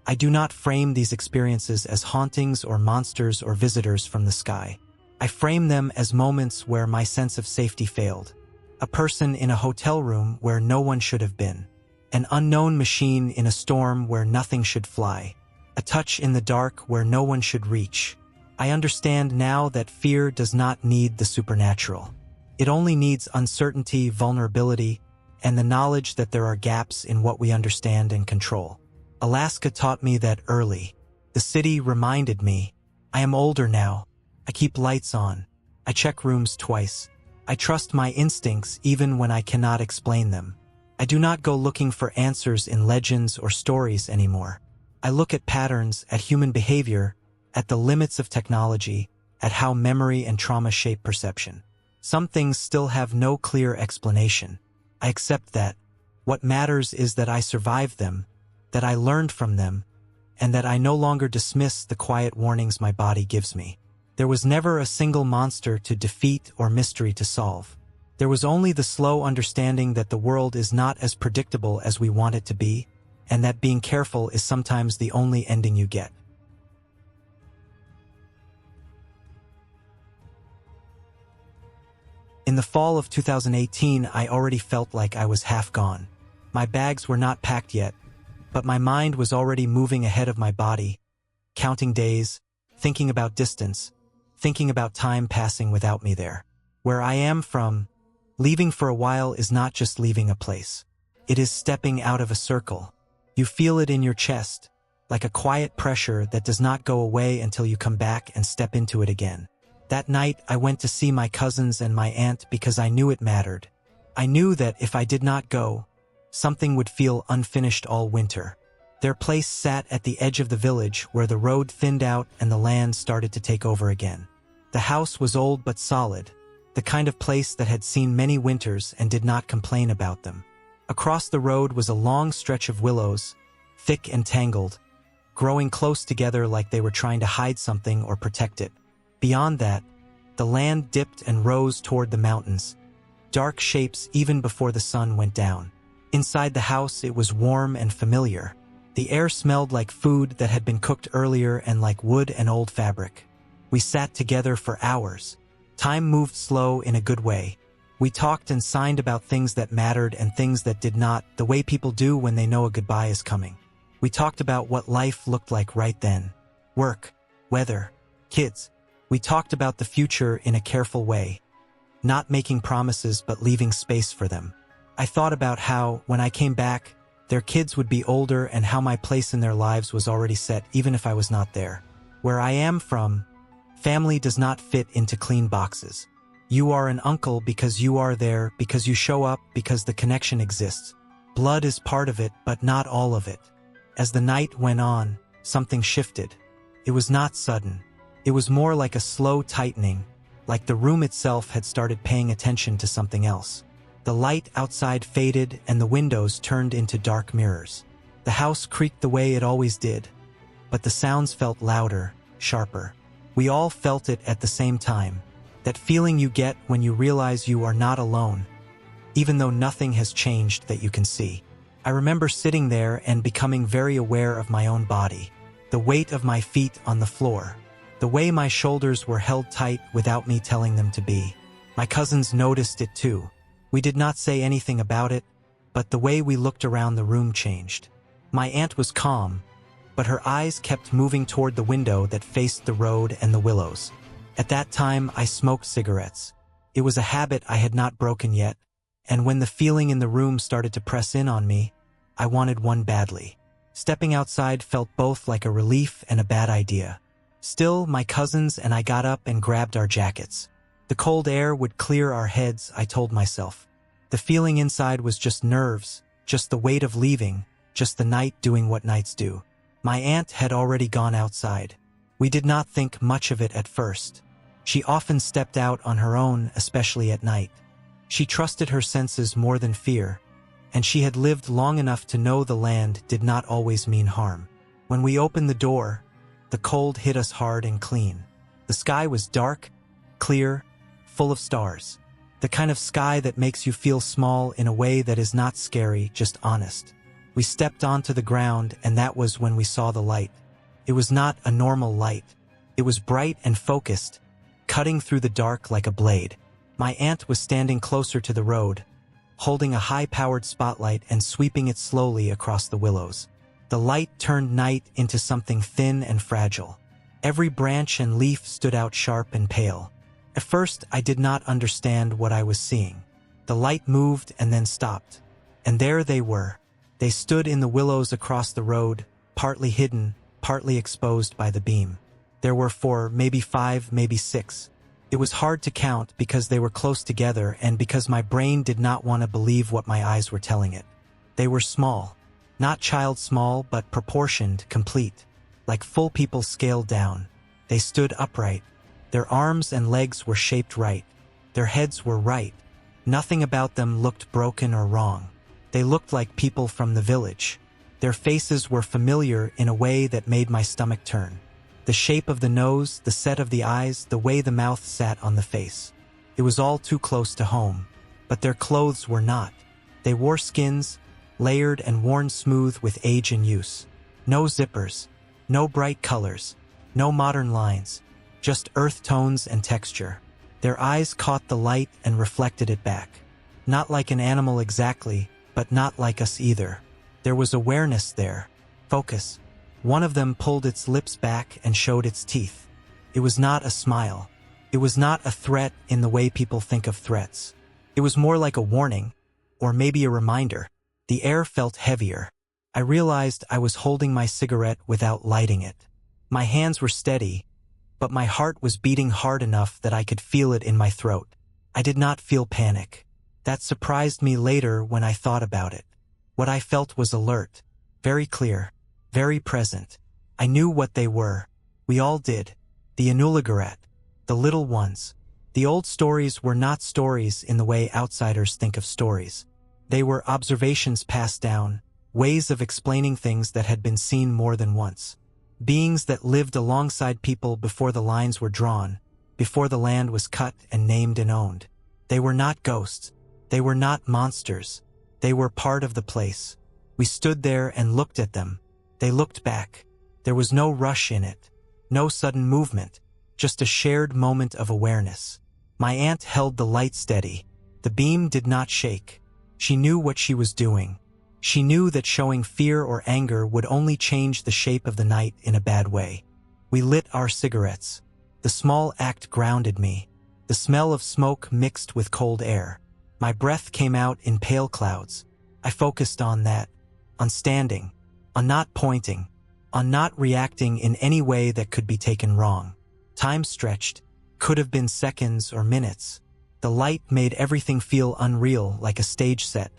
I do not frame these experiences as hauntings or monsters or visitors from the sky. I frame them as moments where my sense of safety failed. A person in a hotel room where no one should have been. An unknown machine in a storm where nothing should fly. A touch in the dark where no one should reach. I understand now that fear does not need the supernatural. It only needs uncertainty, vulnerability, and the knowledge that there are gaps in what we understand and control. Alaska taught me that early. The city reminded me. I am older now. I keep lights on. I check rooms twice. I trust my instincts even when I cannot explain them. I do not go looking for answers in legends or stories anymore. I look at patterns, at human behavior, at the limits of technology, at how memory and trauma shape perception. Some things still have no clear explanation. I accept that. What matters is that I survived them, that I learned from them, and that I no longer dismiss the quiet warnings my body gives me. There was never a single monster to defeat or mystery to solve. There was only the slow understanding that the world is not as predictable as we want it to be, and that being careful is sometimes the only ending you get. In the fall of 2018, I already felt like I was half gone. My bags were not packed yet, but my mind was already moving ahead of my body, counting days, thinking about distance, thinking about time passing without me there. Where I am from, leaving for a while is not just leaving a place. It is stepping out of a circle. You feel it in your chest, like a quiet pressure that does not go away until you come back and step into it again. That night, I went to see my cousins and my aunt because I knew it mattered. I knew that if I did not go, something would feel unfinished all winter. Their place sat at the edge of the village where the road thinned out and the land started to take over again. The house was old but solid, the kind of place that had seen many winters and did not complain about them. Across the road was a long stretch of willows, thick and tangled, growing close together like they were trying to hide something or protect it. Beyond that, the land dipped and rose toward the mountains, dark shapes even before the sun went down. Inside the house, it was warm and familiar. The air smelled like food that had been cooked earlier and like wood and old fabric. We sat together for hours. Time moved slow in a good way. We talked and signed about things that mattered and things that did not, the way people do when they know a goodbye is coming. We talked about what life looked like right then. Work, weather, kids. We talked about the future in a careful way, not making promises but leaving space for them. I thought about how, when I came back, their kids would be older and how my place in their lives was already set even if I was not there. Where I am from, family does not fit into clean boxes. You are an uncle because you are there, because you show up, because the connection exists. Blood is part of it, but not all of it. As the night went on, something shifted. It was not sudden. It was more like a slow tightening, like the room itself had started paying attention to something else. The light outside faded and the windows turned into dark mirrors. The house creaked the way it always did, but the sounds felt louder, sharper. We all felt it at the same time, that feeling you get when you realize you are not alone, even though nothing has changed that you can see. I remember sitting there and becoming very aware of my own body, the weight of my feet on the floor, the way my shoulders were held tight without me telling them to be. My cousins noticed it too. We did not say anything about it, but the way we looked around the room changed. My aunt was calm, but her eyes kept moving toward the window that faced the road and the willows. At that time, I smoked cigarettes. It was a habit I had not broken yet, and when the feeling in the room started to press in on me, I wanted one badly. Stepping outside felt both like a relief and a bad idea. Still, my cousins and I got up and grabbed our jackets. The cold air would clear our heads, I told myself. The feeling inside was just nerves, just the weight of leaving, just the night doing what nights do. My aunt had already gone outside. We did not think much of it at first. She often stepped out on her own, especially at night. She trusted her senses more than fear, and she had lived long enough to know the land did not always mean harm. When we opened the door, the cold hit us hard and clean. The sky was dark, clear, full of stars. The kind of sky that makes you feel small in a way that is not scary, just honest. We stepped onto the ground, and that was when we saw the light. It was not a normal light. It was bright and focused, cutting through the dark like a blade. My aunt was standing closer to the road, holding a high-powered spotlight and sweeping it slowly across the willows. The light turned night into something thin and fragile. Every branch and leaf stood out sharp and pale. At first, I did not understand what I was seeing. The light moved and then stopped. And there they were. They stood in the willows across the road, partly hidden, partly exposed by the beam. There were 4, maybe 5, maybe 6. It was hard to count because they were close together and because my brain did not want to believe what my eyes were telling it. They were small. Not child small, but proportioned, complete. Like full people scaled down. They stood upright. Their arms and legs were shaped right. Their heads were right. Nothing about them looked broken or wrong. They looked like people from the village. Their faces were familiar in a way that made my stomach turn. The shape of the nose, the set of the eyes, the way the mouth sat on the face. It was all too close to home. But their clothes were not. They wore skins, layered and worn smooth with age and use. No zippers, no bright colors, no modern lines, just earth tones and texture. Their eyes caught the light and reflected it back. Not like an animal exactly, but not like us either. There was awareness there, focus. One of them pulled its lips back and showed its teeth. It was not a smile. It was not a threat in the way people think of threats. It was more like a warning, or maybe a reminder. The air felt heavier. I realized I was holding my cigarette without lighting it. My hands were steady, but my heart was beating hard enough that I could feel it in my throat. I did not feel panic. That surprised me later when I thought about it. What I felt was alert, very clear, very present. I knew what they were. We all did. The Anulagarat, the little ones. The old stories were not stories in the way outsiders think of stories. They were observations passed down, ways of explaining things that had been seen more than once. Beings that lived alongside people before the lines were drawn, before the land was cut and named and owned. They were not ghosts. They were not monsters. They were part of the place. We stood there and looked at them. They looked back. There was no rush in it, no sudden movement, just a shared moment of awareness. My aunt held the light steady. The beam did not shake. She knew what she was doing. She knew that showing fear or anger would only change the shape of the night in a bad way. We lit our cigarettes. The small act grounded me. The smell of smoke mixed with cold air. My breath came out in pale clouds. I focused on that, on standing, on not pointing, on not reacting in any way that could be taken wrong. Time stretched, could have been seconds or minutes. The light made everything feel unreal, like a stage set.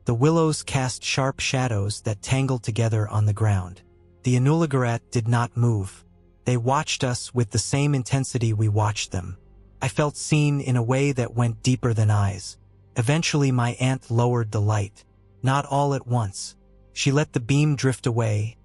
The willows cast sharp shadows that tangled together on the ground. The Anulagarat did not move. They watched us with the same intensity we watched them. I felt seen in a way that went deeper than eyes. Eventually my aunt lowered the light. Not all at once. She let the beam drift away,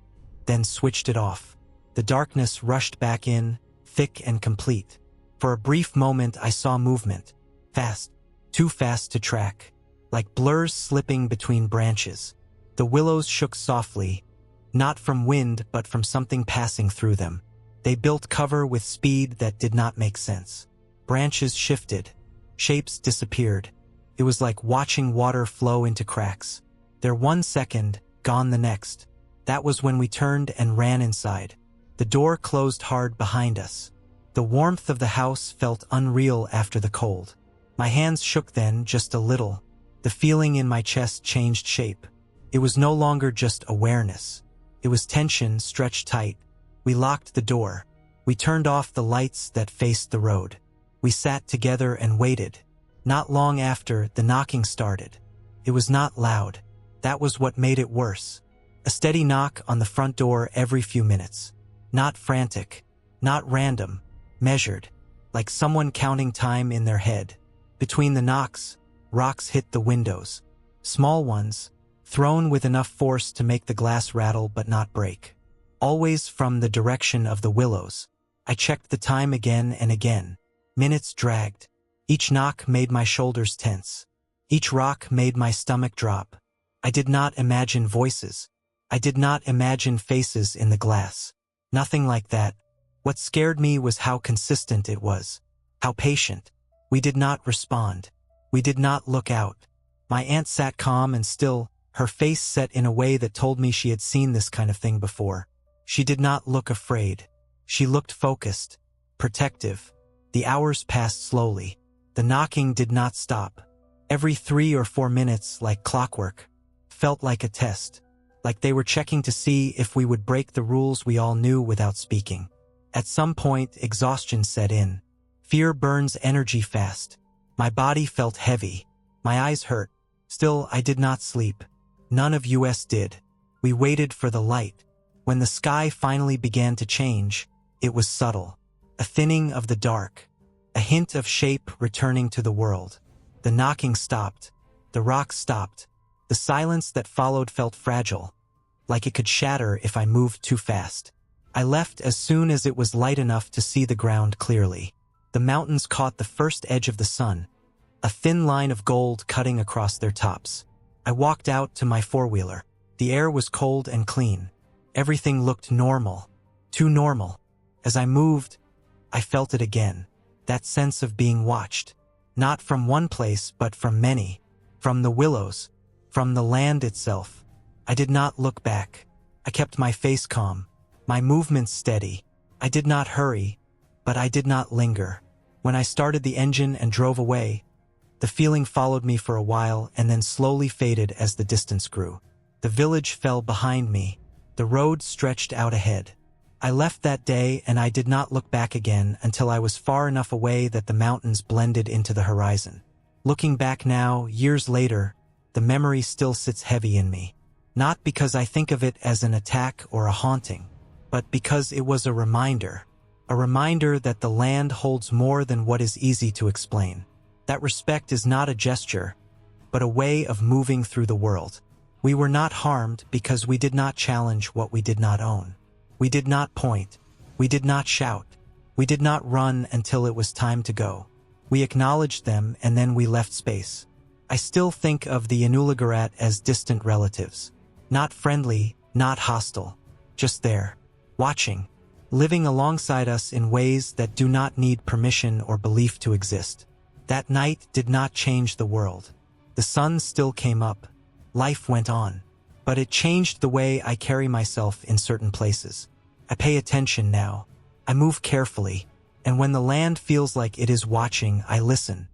then switched it off. The darkness rushed back in, thick and complete. For a brief moment I saw movement. Fast. Too fast to track. Like blurs slipping between branches. The willows shook softly, not from wind but from something passing through them. They built cover with speed that did not make sense. Branches shifted. Shapes disappeared. It was like watching water flow into cracks. There 1 second, gone the next. That was when we turned and ran inside. The door closed hard behind us. The warmth of the house felt unreal after the cold. My hands shook then, just a little. The feeling in my chest changed shape. It was no longer just awareness. It was tension stretched tight. We locked the door. We turned off the lights that faced the road. We sat together and waited. Not long after, the knocking started. It was not loud. That was what made it worse. A steady knock on the front door every few minutes. Not frantic. Not random. Measured. Like someone counting time in their head. Between the knocks, rocks hit the windows. Small ones, thrown with enough force to make the glass rattle but not break. Always from the direction of the willows. I checked the time again and again. Minutes dragged. Each knock made my shoulders tense. Each rock made my stomach drop. I did not imagine voices. I did not imagine faces in the glass. Nothing like that. What scared me was how consistent it was. How patient. We did not respond. We did not look out. My aunt sat calm and still, her face set in a way that told me she had seen this kind of thing before. She did not look afraid. She looked focused, protective. The hours passed slowly. The knocking did not stop. Every 3 or 4 minutes, like clockwork, felt like a test. Like they were checking to see if we would break the rules we all knew without speaking. At some point, exhaustion set in. Fear burns energy fast. My body felt heavy. My eyes hurt. Still, I did not sleep. None of us did. We waited for the light. When the sky finally began to change, it was subtle. A thinning of the dark. A hint of shape returning to the world. The knocking stopped. The rocks stopped. The silence that followed felt fragile, like it could shatter if I moved too fast. I left as soon as it was light enough to see the ground clearly. The mountains caught the first edge of the sun, a thin line of gold cutting across their tops. I walked out to my four-wheeler. The air was cold and clean. Everything looked normal. Too normal. As I moved, I felt it again. That sense of being watched. Not from one place, but from many. From the willows. From the land itself. I did not look back. I kept my face calm. My movements steady. I did not hurry, but I did not linger. When I started the engine and drove away, the feeling followed me for a while and then slowly faded as the distance grew. The village fell behind me. The road stretched out ahead. I left that day and I did not look back again until I was far enough away that the mountains blended into the horizon. Looking back now, years later, the memory still sits heavy in me. Not because I think of it as an attack or a haunting, but because it was a reminder that the land holds more than what is easy to explain. That respect is not a gesture, but a way of moving through the world. We were not harmed because we did not challenge what we did not own. We did not point. We did not shout. We did not run until it was time to go. We acknowledged them and then we left space. I still think of the Inullagarat as distant relatives. Not friendly, not hostile. Just there. Watching. Living alongside us in ways that do not need permission or belief to exist. That night did not change the world. The sun still came up. Life went on. But it changed the way I carry myself in certain places. I pay attention now. I move carefully. And when the land feels like it is watching, I listen.